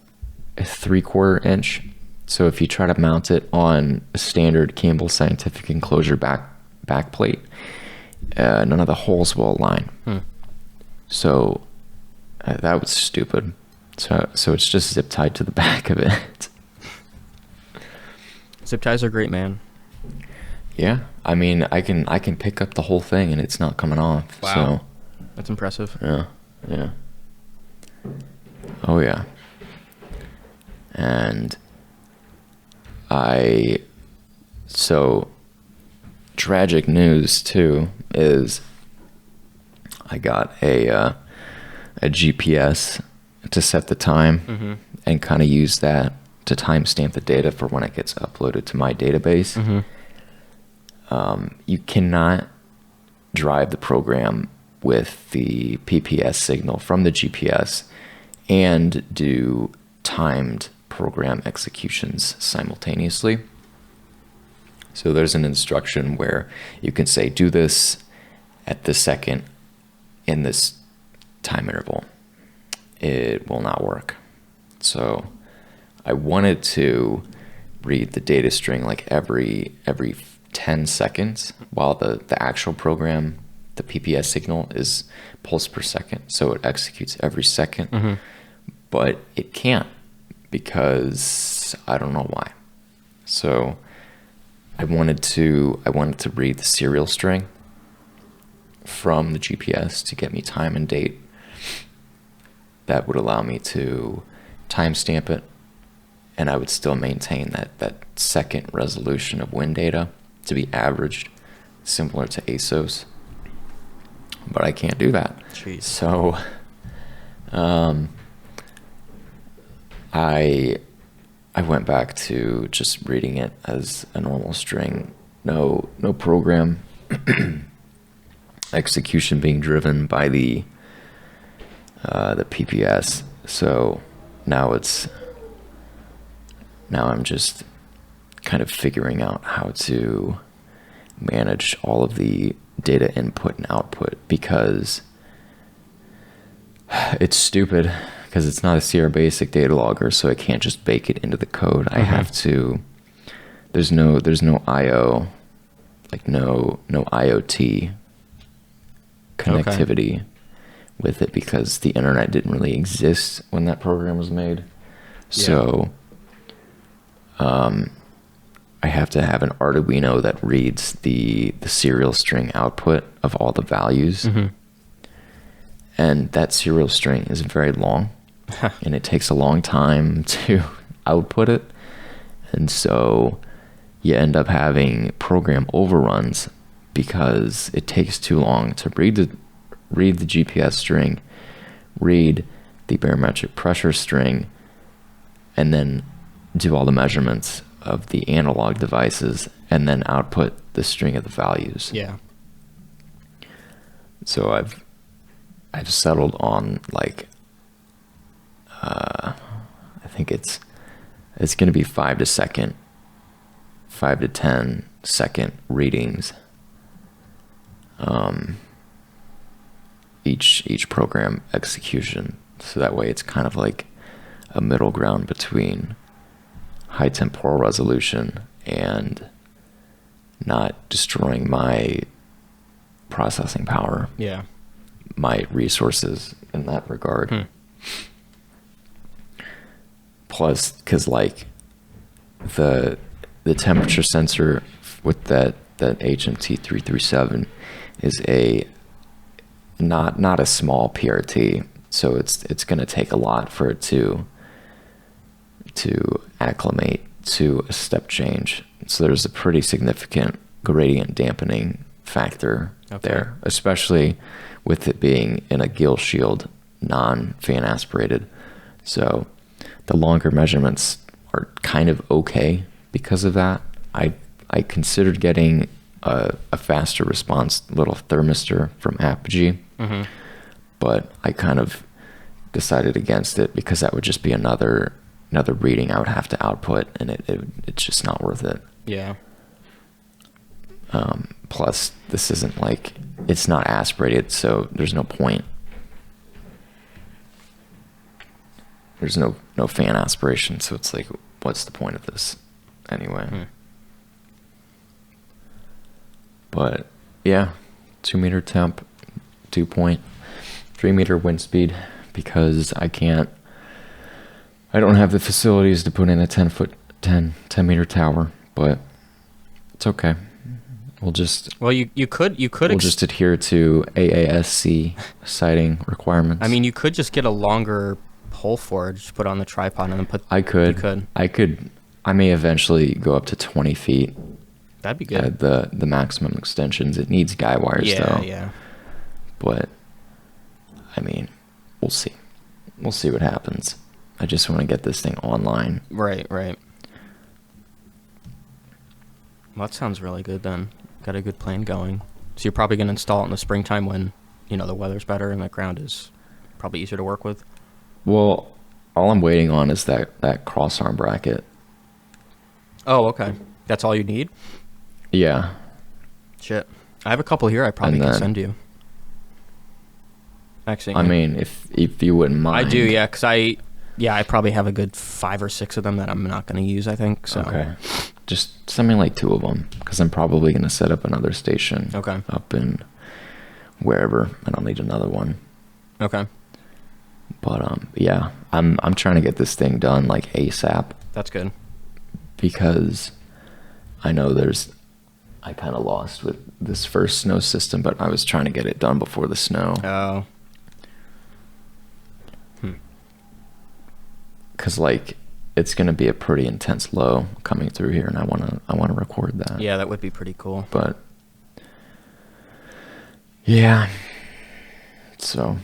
3/4 inch. So if you try to mount it on a standard Campbell Scientific enclosure back plate, none of the holes will align. So that was stupid. So it's just zip tied to the back of it. Zip ties are great, man. Yeah, I mean, I can pick up the whole thing and it's not coming off. Wow. So That's impressive. yeah. Oh yeah. And so tragic news too is I got a GPS to set the time and kind of use that to timestamp the data for when it gets uploaded to my database. You cannot drive the program with the PPS signal from the GPS and do timed program executions simultaneously. So there's an instruction where you can say, do this at this second in this time interval. It will not work. So I wanted to read the data string like every 10 seconds while the actual program, the PPS signal, is pulse per second. So it executes every second, but it can't because I don't know why. So I wanted to read the serial string from the GPS to get me time and date. That would allow me to timestamp it, and I would still maintain that second resolution of wind data to be averaged, similar to ASOS. But I can't do that. Jeez. So I went back to just reading it as a normal string, no program execution being driven by the PPS. So now I'm just kind of figuring out how to manage all of the data input and output, because it's stupid because it's not a Sierra Basic data logger, so I can't just bake it into the code. I have to, there's no IO, like no IoT connectivity with it, because the internet didn't really exist when that program was made. So I have to have an Arduino that reads the serial string output of all the values. And that serial string is very long and it takes a long time to output it. And so you end up having program overruns because it takes too long to read the GPS string, read the barometric pressure string, and then do all the measurements of the analog devices, and then output the string of the values. Yeah. So I've settled on like I think it's going to be 5 to 10 second readings. Each program execution, so that way it's kind of like a middle ground between high temporal resolution and not destroying my processing power, my resources in that regard. Plus, because like the temperature sensor with that HMT 337 is not a small PRT, so it's going to take a lot for it to acclimate to a step change. So there's a pretty significant gradient dampening factor there, especially with it being in a gill shield, non-fan aspirated. So the longer measurements are kind of okay because of that. I considered getting a faster response little thermistor from Apogee, but I kind of decided against it because that would just be another reading I would have to output, and it's just not worth it. Yeah. Plus, this isn't like, it's not aspirated, so there's no point. there's no fan aspiration, so it's like, what's the point of this anyway? But yeah, 2 meter temp, 2 point, 3 meter wind speed, because I don't have the facilities to put in a 10 meter tower, but it's okay. We'll just Well, you could we'll just adhere to AASC sighting requirements. I mean, you could just get a longer pole for it, just put it on the tripod and then put. I could. You could. I may eventually go up to 20 feet. That'd be good. The maximum extensions. It needs guy wires though. Yeah. But I mean, we'll see. We'll see what happens. I just want to get this thing online. Right. Well, that sounds really good then. Got a good plan going. So you're probably going to install it in the springtime when, the weather's better and the ground is probably easier to work with. Well, all I'm waiting on is that cross arm bracket. Oh, okay. That's all you need? Yeah. Shit. I have a couple here I probably can send you. Actually, I mean, if you wouldn't mind. I do, yeah, because I probably have a good 5 or 6 of them that I'm not going to use, I think. So. Okay. Just send me like 2 of them, because I'm probably going to set up another station. Okay. Up in wherever, and I'll need another one. Okay. But yeah, I'm trying to get this thing done like ASAP. That's good. Because I know I kind of lost with this first snow system, but I was trying to get it done before the snow. Oh. Because like it's gonna be a pretty intense low coming through here, and I wanna record that. Yeah, that would be pretty cool. But yeah, so,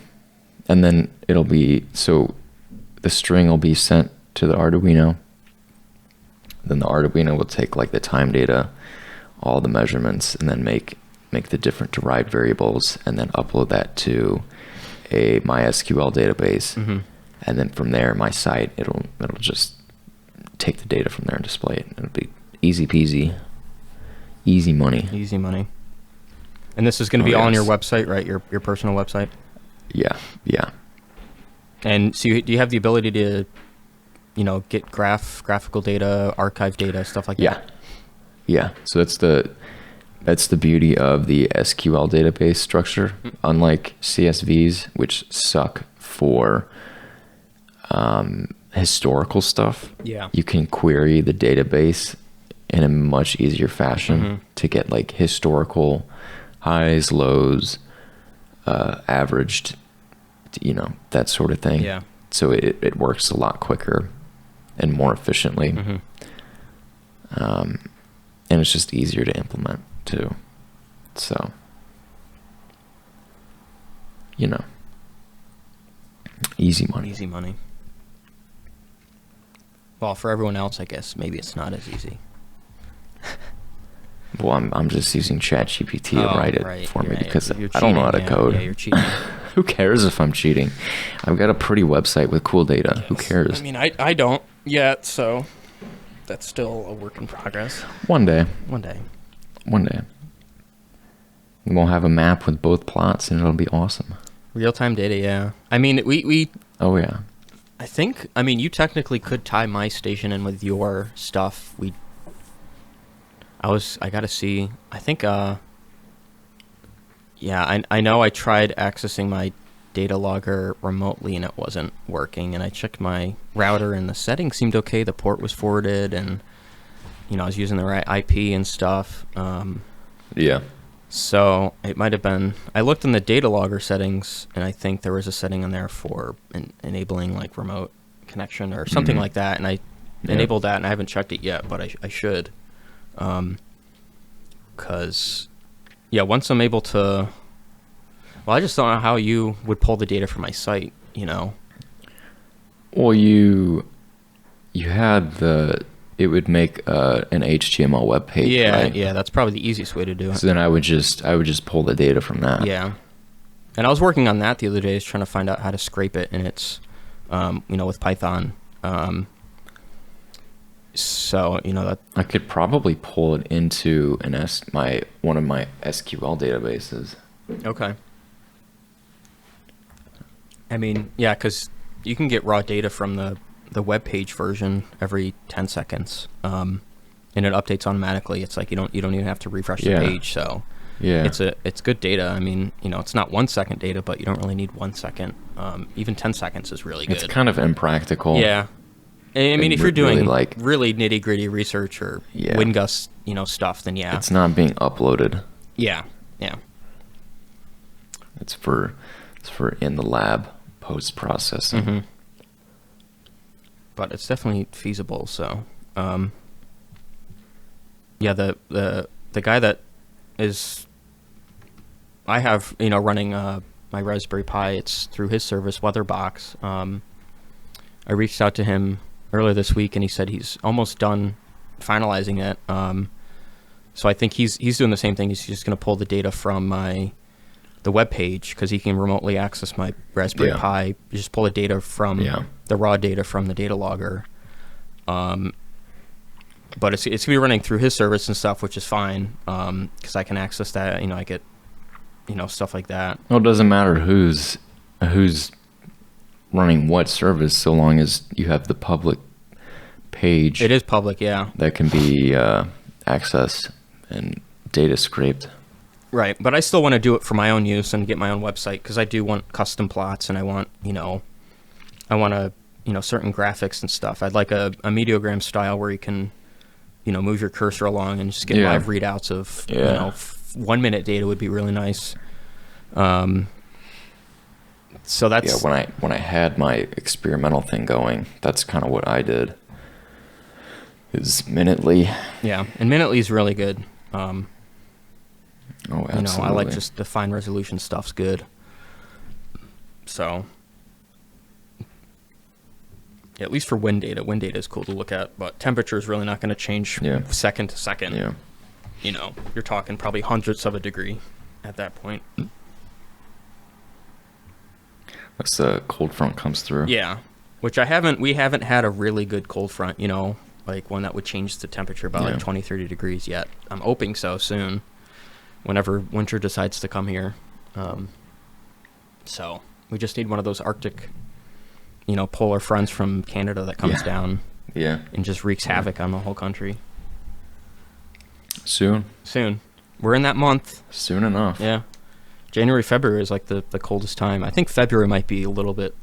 and then the string will be sent to the Arduino. Then the Arduino will take like the time data, all the measurements, and then make the different derived variables, and then upload that to a MySQL database. Mm-hmm. And then from there, my site, it'll just take the data from there and display it. It'll be easy peasy, easy money. Easy money. And this is going to be all on your website, right? Your personal website? Yeah. And so do you have the ability to, get graphical data, archive data, stuff like that? Yeah. So that's the beauty of the SQL database structure. Unlike CSVs, which suck for historical stuff. Yeah. You can query the database in a much easier fashion to get like historical highs, lows, averaged, that sort of thing. Yeah. So it works a lot quicker and more efficiently. And it's just easier to implement too. So, easy money. Easy money. Well, for everyone else, I guess maybe it's not as easy. Well, I'm just using ChatGPT to write it for me because I don't know how to code. Yeah, you're cheating. Who cares if I'm cheating? I've got a pretty website with cool data. Yes. Who cares? I mean, I don't yet, so that's still a work in progress. One day. We'll have a map with both plots, and it'll be awesome. Real-time data, yeah. I mean, we. Oh yeah. I mean, you technically could tie my station in with your stuff. I gotta see. I think, yeah, I know I tried accessing my data logger remotely and it wasn't working. And I checked my router and the settings seemed okay. The port was forwarded and, I was using the right IP and stuff. Yeah. So it might have been, I looked in the data logger settings and I think there was a setting in there for enabling like remote connection or something like that. And I enabled that and I haven't checked it yet, but I should. Cause once I'm able to, I just don't know how you would pull the data from my site, Well, you had it would make an HTML web page. Yeah, right? Yeah, that's probably the easiest way to do it. So then I would just pull the data from that. Yeah, and I was working on that the other day, trying to find out how to scrape it, and it's, with Python. So that I could probably pull it into one of my SQL databases. Okay. I mean, yeah, because you can get raw data from the web page version every 10 seconds, and it updates automatically. It's like you don't even have to refresh the page. So it's good data. I mean, it's not 1 second data, but you don't really need 1 second. Even 10 seconds is really good. It's kind of impractical. Yeah. I mean, if you're doing really, like, really nitty gritty research or wind gust, stuff, then yeah. It's not being uploaded. Yeah. It's for in the lab post processing. Mm-hmm. But it's definitely feasible. So, the guy that is I have running my Raspberry Pi. It's through his service, WeatherBox. I reached out to him earlier this week, and he said he's almost done finalizing it. So I think he's doing the same thing. He's just going to pull the data from the web page, because he can remotely access my Raspberry Pi. You just pull the data from the raw data from the data logger. But it's going to be running through his service and stuff, which is fine, because I can access that. I get stuff like that. Well, it doesn't matter who's running what service, so long as you have the public page. It is public, yeah. That can be accessed and data scraped. Right, but I still want to do it for my own use and get my own website, because I do want custom plots, and I want certain graphics and stuff. I'd like a Meteogram style where you can, move your cursor along and just get live readouts of 1 minute data would be really nice. So that's when I had my experimental thing going, that's kind of what I did. Is Minutely. Yeah, and Minutely is really good. Oh, absolutely. I like just the fine resolution stuff's good. So, at least for wind data is cool to look at, but temperature is really not going to change second to second. Yeah. You're talking probably hundredths of a degree at that point. As the cold front comes through. Yeah, which we haven't had a really good cold front, like one that would change the temperature by like 20, 30 degrees yet. I'm hoping so soon, whenever winter decides to come here. So we just need one of those Arctic, polar fronts from Canada that comes down and just wreaks havoc on the whole country. Soon. We're in that month. Soon enough. Yeah. January, February is like the coldest time. I think February might be a little bit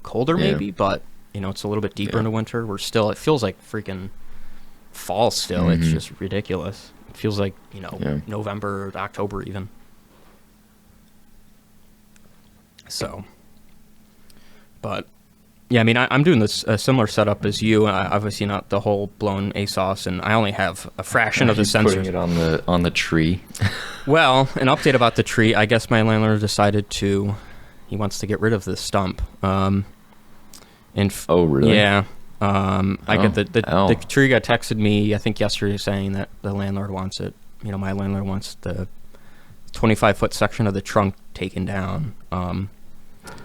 colder maybe, but it's a little bit deeper into winter. It feels like freaking fall still. Mm-hmm. It's just ridiculous. It feels like, November or October even. So, but yeah, I mean, I'm doing this a similar setup as you. Obviously not the whole blown ASOS, and I only have a fraction of the sensors. Putting it on the tree. Well, an update about the tree. I guess my landlord decided he wants to get rid of this stump. Oh, really? Yeah. I get the tree guy texted me, I think yesterday, saying that the landlord wants it. My landlord wants the 25-foot section of the trunk taken down.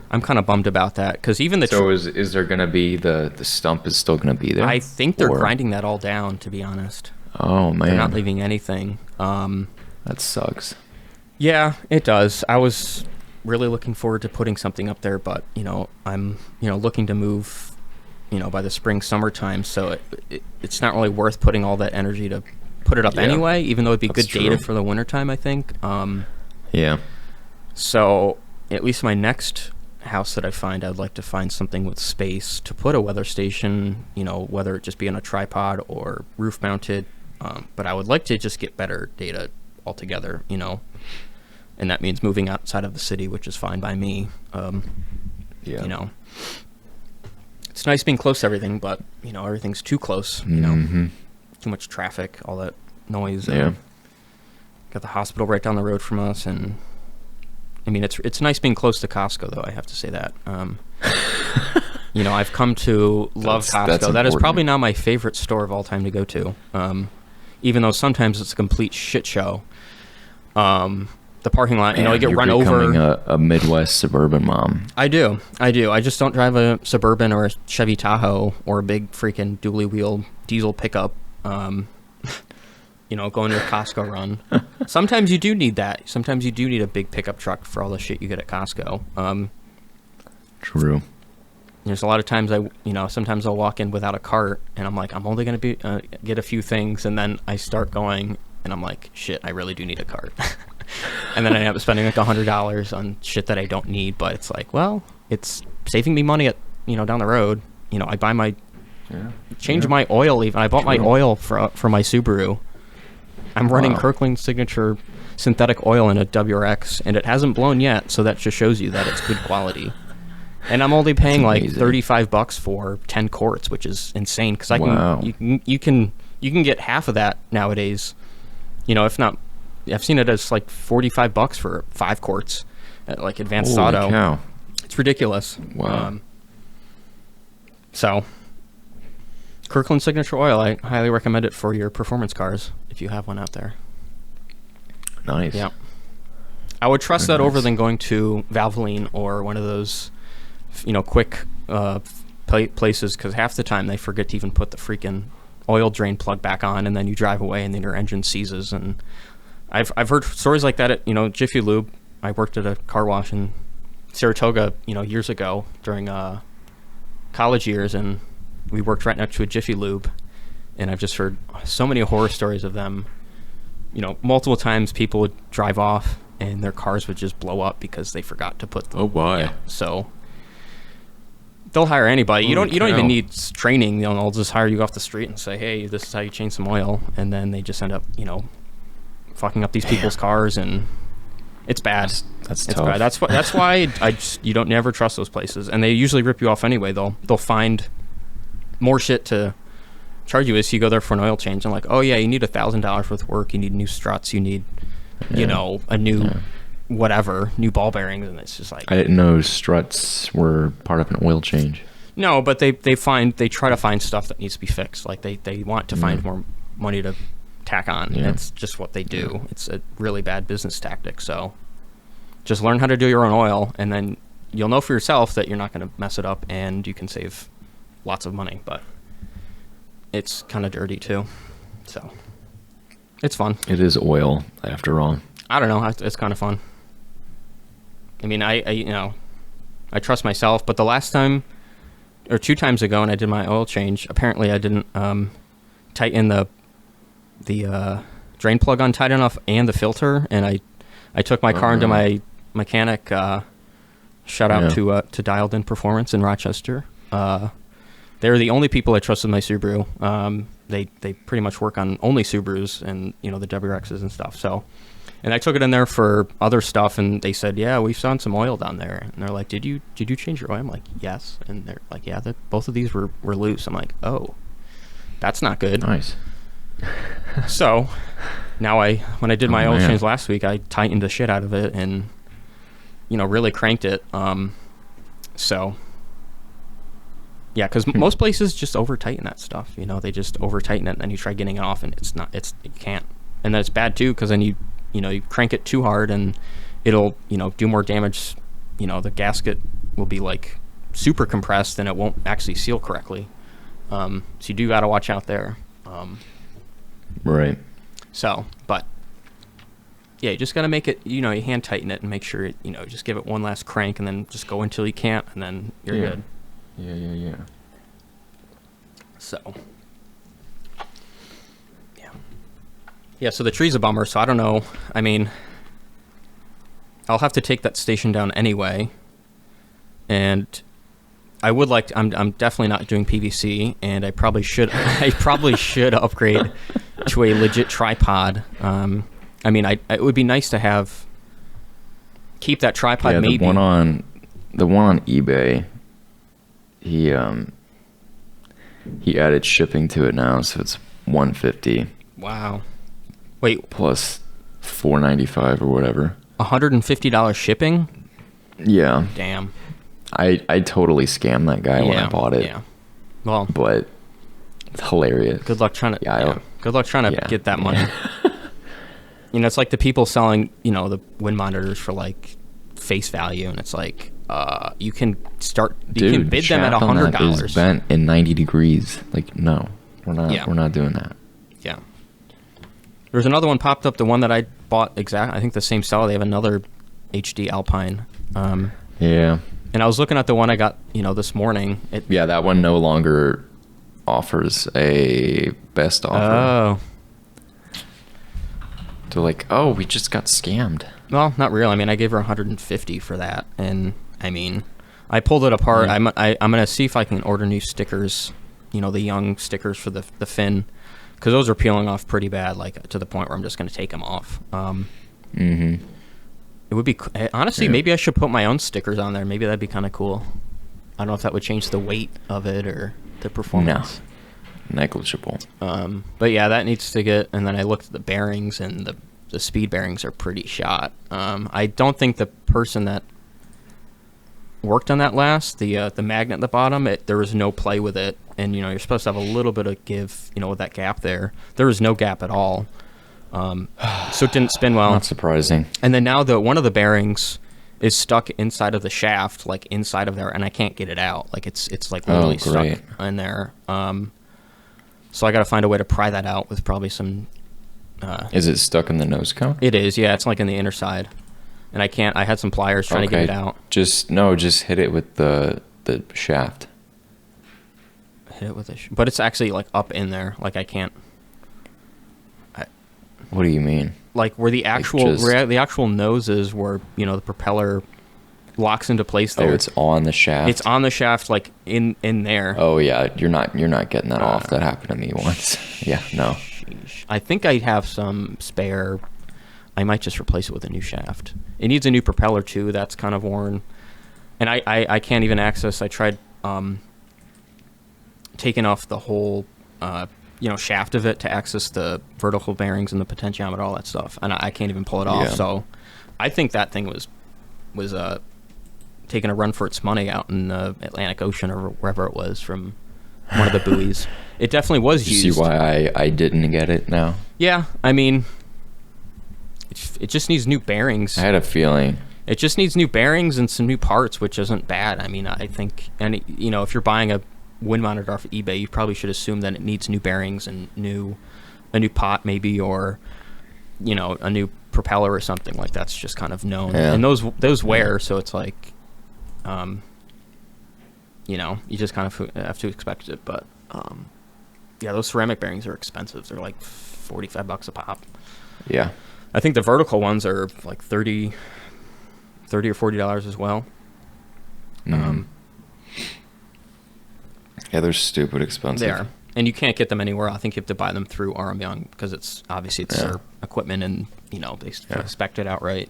I'm kind of bummed about that, because even the is there going to be the stump is still going to be there? I think they're grinding that all down, to be honest. Oh, man. They're not leaving anything. That sucks. Yeah, it does. I was really looking forward to putting something up there, but I'm looking to move by the spring summertime, so it's not really worth putting all that energy to put it up anyway, even though it'd be good data for the wintertime, I think. So at least my next house that I find, I'd like to find something with space to put a weather station, whether it just be on a tripod or roof mounted, but I would like to just get better data altogether, and that means moving outside of the city, which is fine by me. It's nice being close to everything, but everything's too close. Too much traffic, all that noise. Got the hospital right down the road from us, and I mean it's nice being close to Costco, though. I have to say that. I've come to love Costco. That is probably now my favorite store of all time to go to. Even though sometimes it's a complete shit show. The parking lot, you get run over. You're becoming a Midwest suburban mom. I do. I just don't drive a Suburban or a Chevy Tahoe or a big freaking dually wheel diesel pickup. Going to a Costco run. Sometimes you do need that. Sometimes you do need a big pickup truck for all the shit you get at Costco. True. There's a lot of times sometimes I'll walk in without a cart, and I'm like, I'm only going to get a few things, and then I start going, and I'm like, shit, I really do need a cart. And then I end up spending like $100 on shit that I don't need, but it's like, well, it's saving me money down the road. I buy my my oil even. I bought my oil for my Subaru. I'm running Kirkland Signature synthetic oil in a WRX, and it hasn't blown yet, so that just shows you that it's good quality. And I'm only paying like $35 for 10 quarts, which is insane because you can get half of that nowadays. If not, I've seen it as like $45 for 5 quarts at like Advanced Holy Auto. Cow. It's ridiculous. Wow. So Kirkland Signature Oil, I highly recommend it for your performance cars if you have one out there. Nice. Yeah. I would trust that over than going to Valvoline or one of those quick places, because half the time they forget to even put the freaking oil drain plug back on, and then you drive away and then your engine seizes. And I've heard stories like that at Jiffy Lube. I worked at a car wash in Saratoga years ago during college years, and we worked right next to a Jiffy Lube, and I've just heard so many horror stories of them. Multiple times people would drive off and their cars would just blow up because they forgot to put so they'll hire anybody. You don't even need training. They'll just hire you off the street and say, hey, this is how you change some oil, and then they just end up fucking up these people's cars, and it's bad. That's it's tough. bad. That's why you don't never trust those places, and they usually rip you off anyway. They'll find more shit to charge you as you go there for an oil change. And like, oh yeah, you need $1,000 worth of work. You need new struts. You need a new new ball bearings, and it's just like, I didn't know struts were part of an oil change. No, but they try to find stuff that needs to be fixed. Like they want to find more money to tack on. Yeah. It's just what they do. It's a really bad business tactic. So just learn how to do your own oil, and then you'll know for yourself that you're not going to mess it up, and you can save lots of money. But it's kind of dirty too, so it's fun. It is oil, after all. I don't know. It's kind of fun. I mean, I trust myself, but the last time or 2 times ago when I did my oil change, apparently I didn't tighten the drain plug on tight enough and the filter, and I took my car into my mechanic. Shout out to Dialed In Performance in Rochester. They're the only people I trust with my Subaru. They pretty much work on only Subarus and the WRXs and stuff. So, and I took it in there for other stuff, and they said, yeah, we found some oil down there. And they're like, did you change your oil? I'm like, yes. And they're like, yeah, both of these were loose. I'm like, oh, that's not good. Nice. So now when I did my oil change last week, I tightened the shit out of it and really cranked it. So yeah, because most places just over tighten that stuff. They just over tighten it, and then you try getting it off, and you can't. And then it's bad too, because then you crank it too hard, and it'll do more damage. The gasket will be like super compressed, and it won't actually seal correctly. So you do got to watch out there. Right. So, but yeah, you just got to make it. You hand tighten it and make sure it. Just give it one last crank, and then just go until you can't, and then you're good. Yeah. So, yeah. So the tree's a bummer. So I don't know. I mean, I'll have to take that station down anyway, and I would like to, I'm definitely not doing PVC, and I probably should. I probably should upgrade to a legit tripod. I mean, it would be nice to keep that tripod. Yeah, maybe the one on eBay. He added shipping to it now, so it's $150. Wow. Wait. Plus $4.95 or whatever. $150 shipping? Yeah. Damn. I totally scammed that guy when I bought it. Yeah. Well. But it's hilarious. Good luck trying to. Good luck trying to get that money. It's like the people selling, the wind monitors for like face value, and it's like. You can bid them at $100. Is bent in 90 degrees. Like, no, we're not doing that. Yeah. There's another one popped up. The one that I bought I think the same style. They have another HD Alpine. Yeah. And I was looking at the one I got, this morning. Yeah, that one no longer offers a best offer. Oh. They're like, oh, we just got scammed. Well, not really. I mean, I gave her 150 for that, and I mean, I pulled it apart. Yeah. I'm gonna see if I can order new stickers. The young stickers for the fin, because those are peeling off pretty bad, like to the point where I'm just gonna take them off. Mm-hmm. It would be honestly, maybe I should put my own stickers on there. Maybe that'd be kind of cool. I don't know if that would change the weight of it or the performance. No, negligible. But yeah, that needs to get. And then I looked at the bearings, and the speed bearings are pretty shot. I don't think the person that worked on that last, the magnet at the bottom, there was no play with it, and you're supposed to have a little bit of give, with that gap there. There was no gap at all. So it didn't spin well. Not surprising. And then now one of the bearings is stuck inside of the shaft, like inside of there, and I can't get it out. Like it's like literally stuck in there. So I got to find a way to pry that out with probably some. Is it stuck in the nose cone? It is, yeah. It's like in the inner side, and I can't. I had some pliers trying to get it out. Just hit it with the shaft. Hit it with but it's actually like up in there. Like I can't. What do you mean? Like where the actual nose is, where the propeller locks into place there. Oh, it's on the shaft. It's on the shaft, like in there. Oh yeah, you're not getting that off. That happened to me once. Yeah, no. Sheesh. I think I have some spare. I might just replace it with a new shaft. It needs a new propeller too. That's kind of worn, and I can't even access. I tried taking off the whole shaft of it to access the vertical bearings and the potentiometer, all that stuff, and I can't even pull it off. So I think that thing was taking a run for its money out in the Atlantic Ocean or wherever it was from one of the buoys. It definitely was used. You see why I didn't get it now? Yeah, I mean, it just needs new bearings. I had a feeling. It just needs new bearings and some new parts, which isn't bad. I mean, I think, and if you're buying a wind monitor off of eBay, you probably should assume that it needs new bearings and a new pot maybe, or a new propeller or something. Like that's just kind of known. Yeah. And those wear, so it's like you just kind of have to expect it. But those ceramic bearings are expensive. They're like $45 a pop. Yeah, I think the vertical ones are like $30 or $40 as well. Yeah, they're stupid expensive. They are, and you can't get them anywhere. I think you have to buy them through RM Young because it's their equipment, and they spec'd it outright.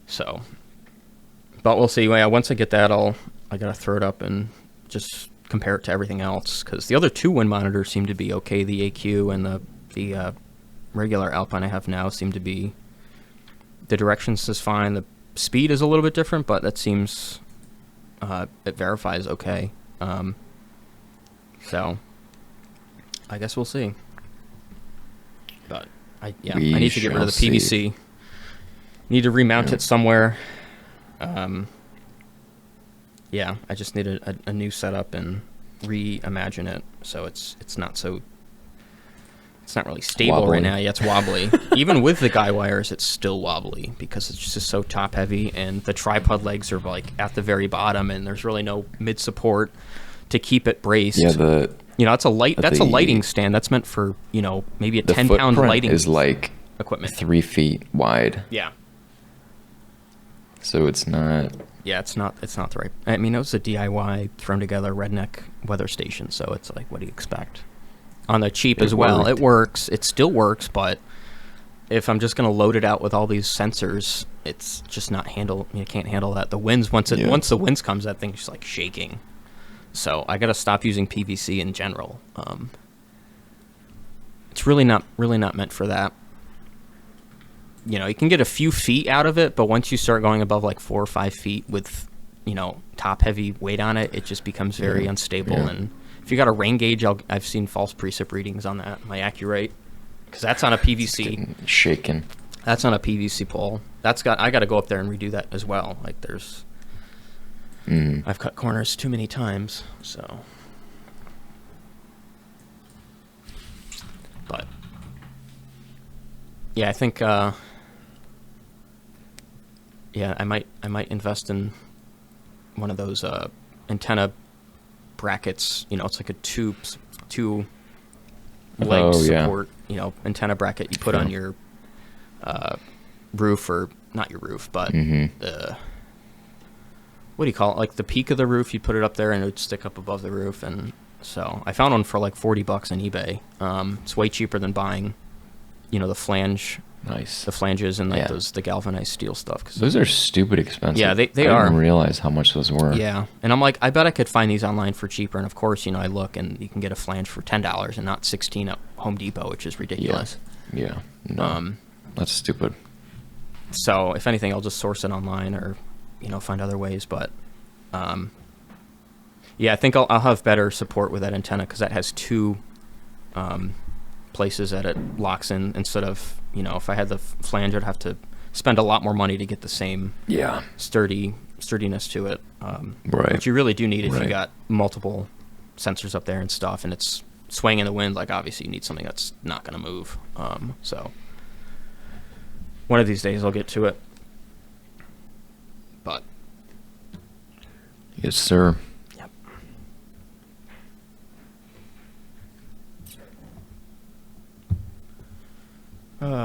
So, but we'll see. Yeah, once I get that, I gotta throw it up and just compare it to everything else, because the other two wind monitors seem to be okay. The AQ and the regular Alpine I have now seem to be, the directions is fine. The speed is a little bit different, but that seems it verifies okay. So I guess we'll see. But I need to get rid of the PVC. Need to remount it somewhere. I just need a new setup and reimagine it so it's not really stable wobbly right now. Yeah, it's wobbly. Even with the guy wires, it's still wobbly because it's just so top heavy, and the tripod legs are like at the very bottom, and there's really no mid support to keep it braced. Yeah, that's a lighting stand. That's meant for maybe a 10-pound lighting is like equipment 3 feet wide. Yeah. So it's not. Yeah, it's not the right. I mean, it was a DIY thrown together redneck weather station, so it's like, what do you expect? On the cheap as well. It works. It still works, but if I'm just going to load it out with all these sensors, it's just not you can't handle that. The winds, once the winds comes, that thing's just like shaking. So I got to stop using PVC in general. It's really not meant for that. You can get a few feet out of it, but once you start going above like 4 or 5 feet with, top heavy weight on it, it just becomes very unstable. Yeah. And if you got a rain gauge, I've seen false precip readings on that, my Accurate, because that's on a PVC. Shaken. That's on a PVC pole. I got to go up there and redo that as well. Like I've cut corners too many times, so. But yeah, I think Yeah, I might invest in one of those antenna brackets. It's like a two leg support. Antenna bracket you put on your roof, or not your roof, but the, what do you call it? Like the peak of the roof, you put it up there and it would stick up above the roof. And so I found one for like $40 on eBay. It's way cheaper than buying, the flange. Nice. The flanges and like the galvanized steel stuff. Those are stupid expensive. Yeah, they are. I didn't realize how much those were. Yeah, and I'm like, I bet I could find these online for cheaper. And of course, I look and you can get a flange for $10 and not $16 at Home Depot, which is ridiculous. Yeah. No, that's stupid. So if anything, I'll just source it online or, find other ways. But, I think I'll have better support with that antenna because that has two places that it locks in instead of, if I had the flange, I'd have to spend a lot more money to get the same sturdiness to it. Right. Which you really do need if you got multiple sensors up there and stuff and it's swaying in the wind. Like, obviously you need something that's not going to move. So one of these days I'll get to it. But yes, sir. Yep.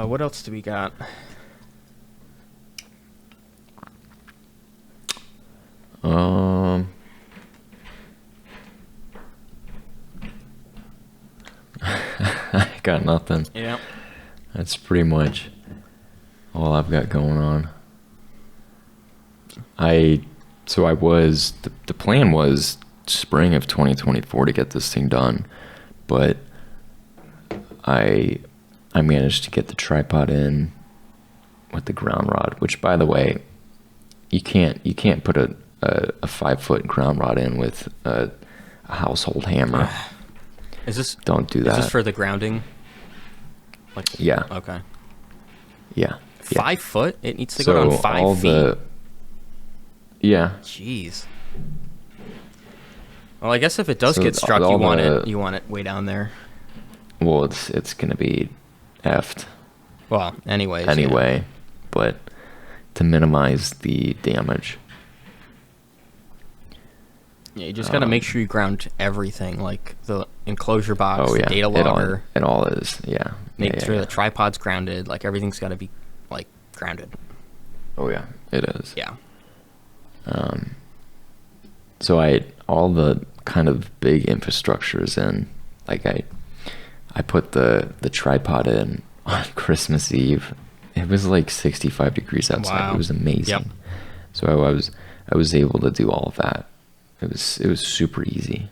What else do we got? I got nothing. Yeah. That's pretty much all I've got going on. The plan was spring of 2024 to get this thing done, but I managed to get the tripod in with the ground rod, which, by the way, you can't put a 5-foot ground rod in with a household hammer. Don't do that. Is this for the grounding? Yeah. Okay. Yeah. 5 foot? It needs to go down 5 feet. Yeah. Jeez. Well, I guess if it does get struck, you want it way down there. Well, it's gonna be effed. Well, anyways. Anyway, but to minimize the damage. Yeah, you just got to make sure you ground everything, like the enclosure box, the data logger. It all is, yeah. Make sure the tripod's grounded. Like, everything's got to be, like, grounded. Oh, yeah, it is. Yeah. So all the kind of big infrastructure is in. Like, I put the tripod in on Christmas Eve. It was like 65 degrees outside. Wow. It was amazing. Yep. So I was able to do all of that. It was super easy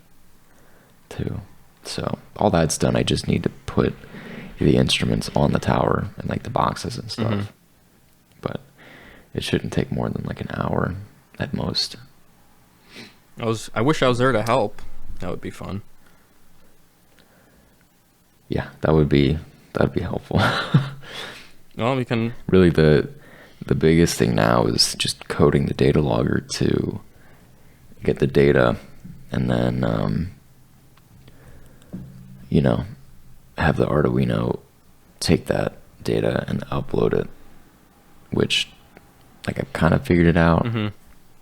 too. So all that's done. I just need to put the instruments on the tower and like the boxes and stuff. Mm-hmm. But it shouldn't take more than like an hour at most. I wish I was there to help. That would be fun. Yeah, that'd be helpful. Well, we can really the biggest thing now is just coding the data logger to get the data, and then have the Arduino take that data and upload it, which, like, I've kind of figured it out. Mm-hmm.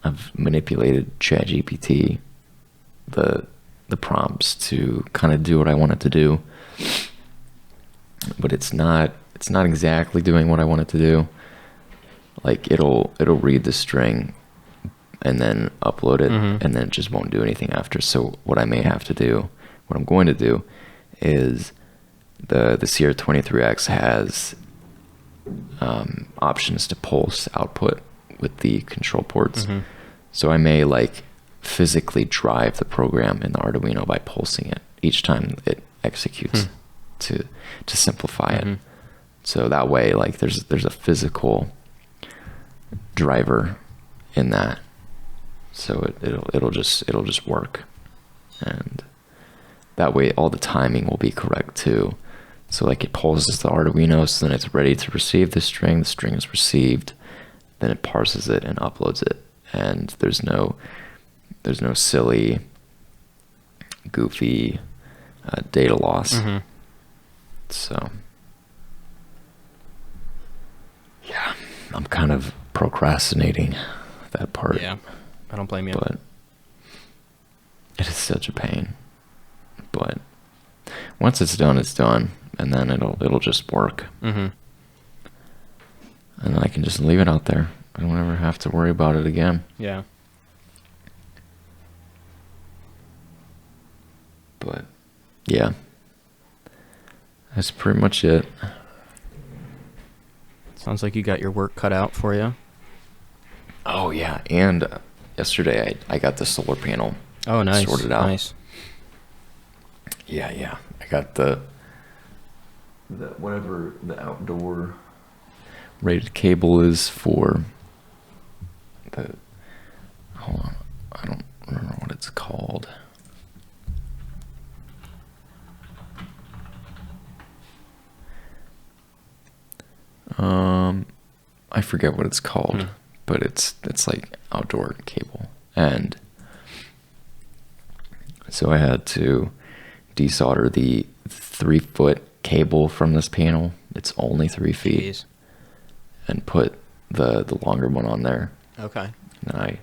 I've manipulated ChatGPT, the prompts to kind of do what I want it to do, but it's not exactly doing what I want it to do. Like, it'll read the string and then upload it, mm-hmm. and then it just won't do anything after. So what I'm going to do is the CR23X has options to pulse output with the control ports. Mm-hmm. So I may like physically drive the program in the Arduino by pulsing it each time it executes to simplify mm-hmm. it. So that way, like, there's a physical driver in that. So it'll just work, and that way all the timing will be correct too. So like, it pulses the Arduino, so then it's ready to receive the string is received, then it parses it and uploads it, and there's no silly, goofy data loss. Mm-hmm. So yeah, I'm kind of procrastinating that part. Yeah, I don't blame you. But it is such a pain. But once it's done, and then it'll just work. Mm-hmm. And then I can just leave it out there. I don't ever have to worry about it again. Yeah. But yeah, that's pretty much it. Sounds like you got your work cut out for you. Oh yeah, and yesterday I got the solar panel. Oh, nice. Sorted out. Nice. Yeah. I got the whatever the outdoor rated cable is for the. Hold on, I don't remember what it's called. I forget what it's called, but it's like outdoor cable, and so I had to desolder the 3-foot cable from this panel. It's only 3 feet. Jeez. And put the longer one on there. Okay. And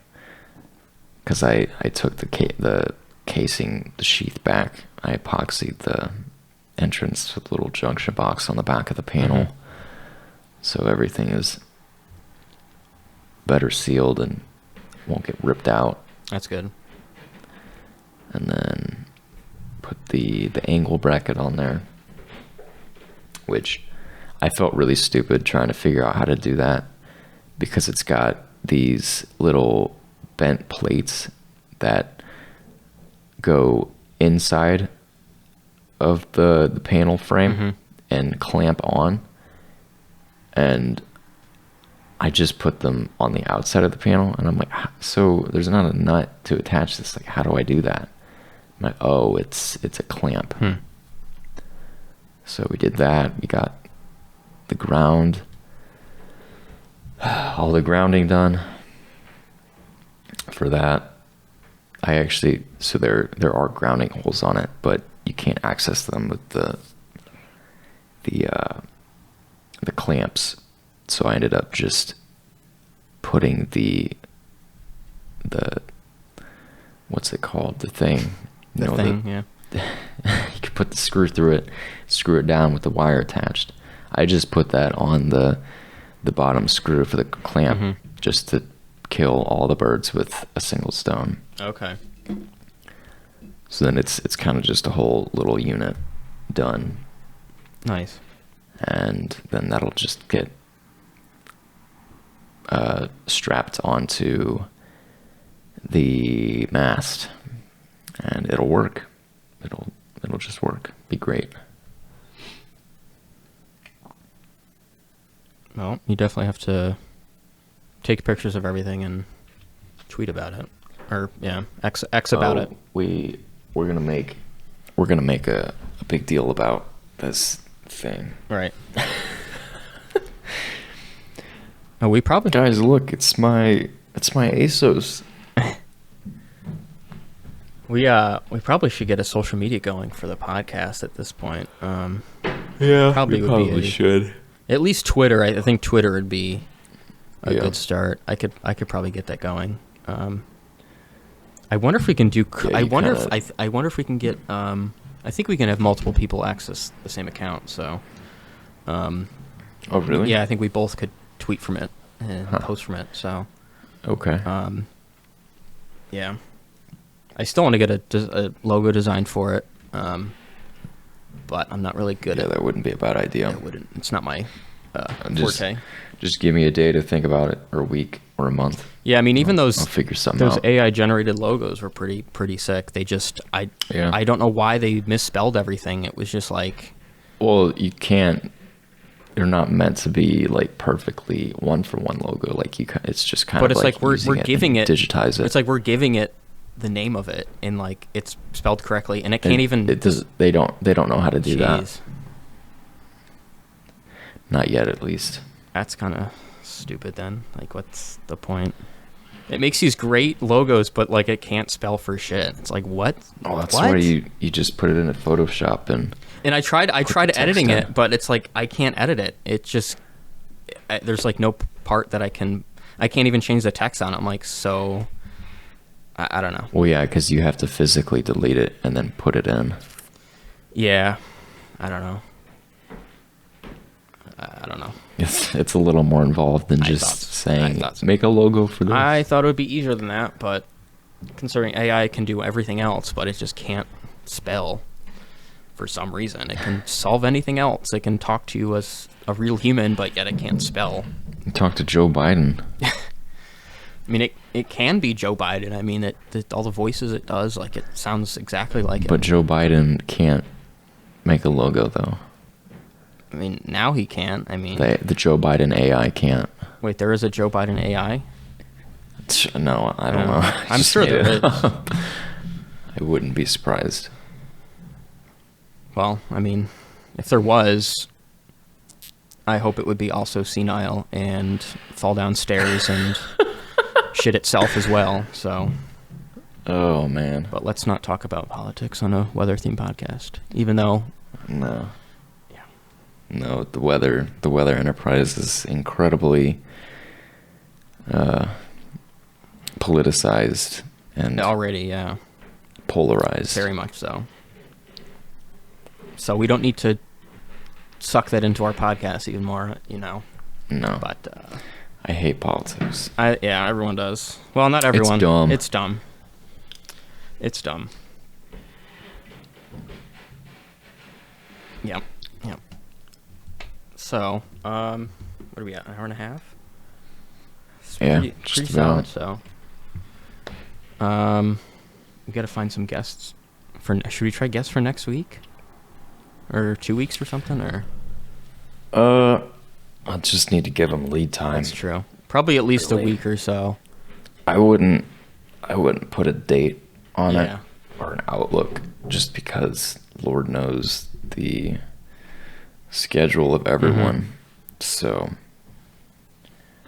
because I took the casing, the sheath back, I epoxied the entrance to the little junction box on the back of the panel. Mm-hmm. So everything is better sealed and won't get ripped out. That's good. And then put the angle bracket on there, which I felt really stupid trying to figure out how to do that, because it's got these little bent plates that go inside of the panel frame and clamp on, and I just put them on the outside of the panel, and I'm like, so there's not a nut to attach this, like how do I do that? I'm like, oh, it's a clamp. So we did that. We got the ground, all the grounding done for that. So there are grounding holes on it, but you can't access them with the clamps. So I ended up just putting the what's it called? The thing. Yeah. You could put the screw through it, screw it down with the wire attached. I just put that on the bottom screw for the clamp, just to kill all the birds with a single stone. Okay. So then it's kind of just a whole little unit done. Nice. And then that'll just get strapped onto the mast, and it'll work. It'll just work. Be great. Well, you definitely have to take pictures of everything and tweet about it, or X about it. We're gonna make a big deal about this thing. Right. Oh, we probably Guys, look, it's my ASOS. We probably should get a social media going for the podcast at this point. Yeah, probably should. At least Twitter. I think Twitter would be a good start. I could probably get that going. I wonder if we can do. I wonder if we can get. I think we can have multiple people access the same account. So. Oh really? Yeah, I think we both could tweet from it and post from it. So. Okay. Yeah. I still want to get a logo designed for it, but I'm not really good at it. Yeah, that wouldn't be a bad idea. It wouldn't. It's not my forte. forte. Just give me a day to think about it, or a week, or a month. Yeah, I mean, even I'll figure something those out. AI generated logos were pretty sick. They just I don't know why they misspelled everything. It was just like, well, you can't. They're not meant to be like perfectly one for one logo. Like it's just kind of. But it's like we're giving it digitize it. It's like we're giving it the name of it, and like it's spelled correctly, and it can't even. It does. They don't know how to do that. Jeez. Not yet, at least. That's kind of stupid then. Like, what's the point? It makes these great logos, but like it can't spell for shit. It's like, what? Oh, that's what? why you just put it in a Photoshop and I tried editing in. it, but it's like I can't edit it. It just there's like no part that I can I can't even change the text on it. I'm like, so I don't know. Well, yeah, because you have to physically delete it and then put it in. Yeah, I don't know. I don't know. It's a little more involved than just saying, make a logo for this. I thought it would be easier than that, but considering AI can do everything else, but it just can't spell for some reason. It can solve anything else. It can talk to you as a real human, but yet it can't spell. Talk to Joe Biden. I mean, it can be Joe Biden. I mean, all the voices it does, like, it sounds exactly like it. But Joe Biden can't make a logo, though. I mean, now he can't. I mean... The Joe Biden AI can't. Wait, there is a Joe Biden AI? No, I don't know. I'm sure there is. I wouldn't be surprised. Well, I mean, if there was, I hope it would be also senile and fall downstairs and shit itself as well, so... Oh, man. But let's not talk about politics on a weather-themed podcast, even though... No. Yeah. No, the weather enterprise is incredibly politicized and... Already, yeah. Polarized. Very much so. So we don't need to suck that into our podcast even more, you know. No. But... I hate politics. Yeah, everyone does. Well, not everyone. It's dumb. It's dumb. It's dumb. Yep. Yep. So, what are we at? An hour and a half? It's Yeah, pretty just solid. about. So, we got to find some guests for. Should we try guests for next week, or 2 weeks or something? Or I just need to give them lead time. that's true. Probably at least a week or so. I wouldn't put a date on it Yeah. or an outlook, just because Lord knows the schedule of everyone. So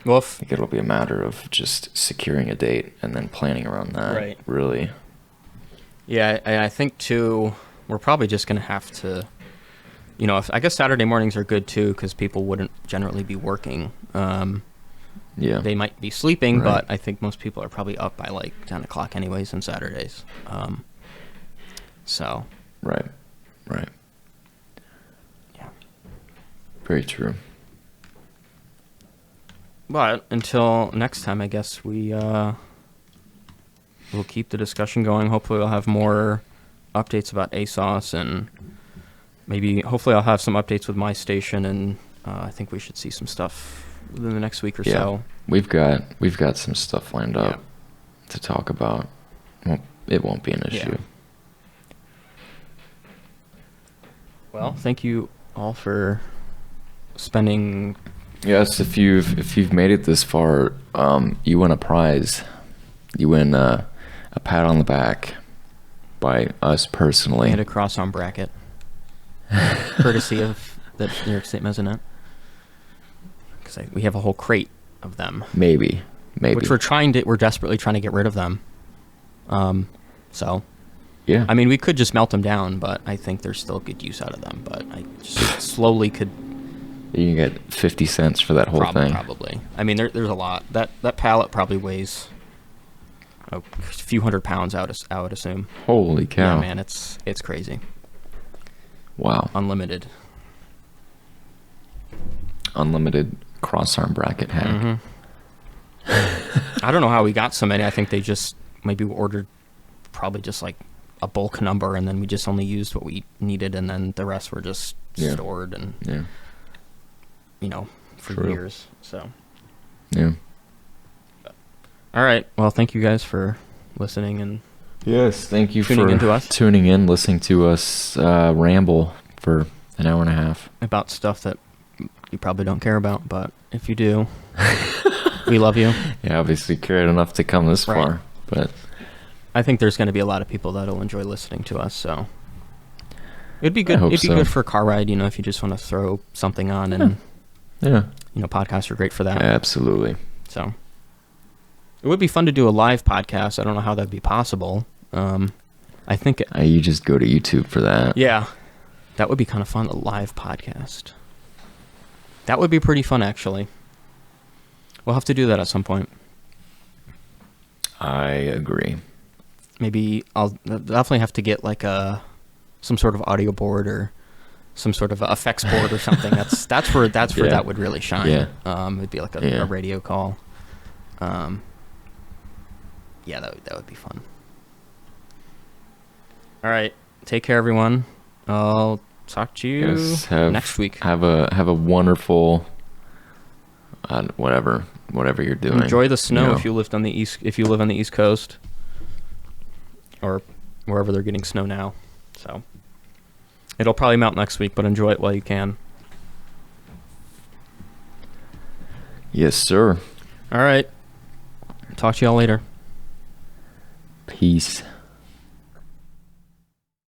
Well, I think it'll be a matter of just securing a date and then planning around that. Right. Really. yeah, I think too. We're probably just gonna have to. You know, I guess Saturday mornings are good too because people wouldn't generally be working. Yeah. They might be sleeping, Right. but I think most people are probably up by like 10 o'clock anyways on Saturdays. So. Right. Yeah. Very true. But until next time, I guess we'll keep the discussion going. Hopefully we'll have more updates about ASOS and hopefully I'll have some updates with my station, and I think we should see some stuff within the next week or so. We've got some stuff lined up Yeah. to talk about. Well, it won't be an issue. Yeah. Well, thank you all for spending. Yes, if you've made it this far, you win a prize. You win a pat on the back by us personally. And a cross-arm bracket, courtesy of the New York State Mezzanette. Because we have a whole crate of them. Maybe. Which we're desperately trying to get rid of them. So, Yeah. I mean, we could just melt them down, but I think there's still good use out of them. But I just slowly could. You can get 50 cents for that whole thing. Probably. I mean, there's a lot. That pallet probably weighs a few hundred pounds, I would assume. Holy cow. Yeah, man, it's crazy. Wow. Unlimited. Unlimited cross-arm bracket hack. Mm-hmm. I don't know how we got so many. I think they just maybe ordered probably just like a bulk number, and then we just only used what we needed, and then the rest were just stored and for True. years. So Yeah. all right. Well, thank you guys for listening and Yes, thank you Tuning for into us. tuning in, listening to us ramble for an hour and a half. about stuff that you probably don't care about, but if you do, we love you. Yeah, obviously cared enough to come this Right. far, but I think there's going to be a lot of people that'll enjoy listening to us, so it'd be good. hope It'd be so. good for a car ride, if you just want to throw something on, and yeah, podcasts are great for that. absolutely. So it would be fun to do a live podcast. I don't know how that'd be possible. I think You just go to YouTube for that. yeah, that would be kind of fun. A live podcast. That would be pretty fun, actually. We'll have to do that at some point. I agree. Maybe I'll definitely have to get like some sort of audio board or some sort of effects board or something. That's where that would really shine. Yeah. It'd be like a radio call. Yeah, that would be fun. All right, take care, everyone. I'll talk to you next week. Have a wonderful whatever you're doing. Enjoy the snow if you live on the East Coast, or wherever they're getting snow now. So it'll probably melt next week, but enjoy it while you can. Yes, sir. All right. Talk to y'all later. Peace.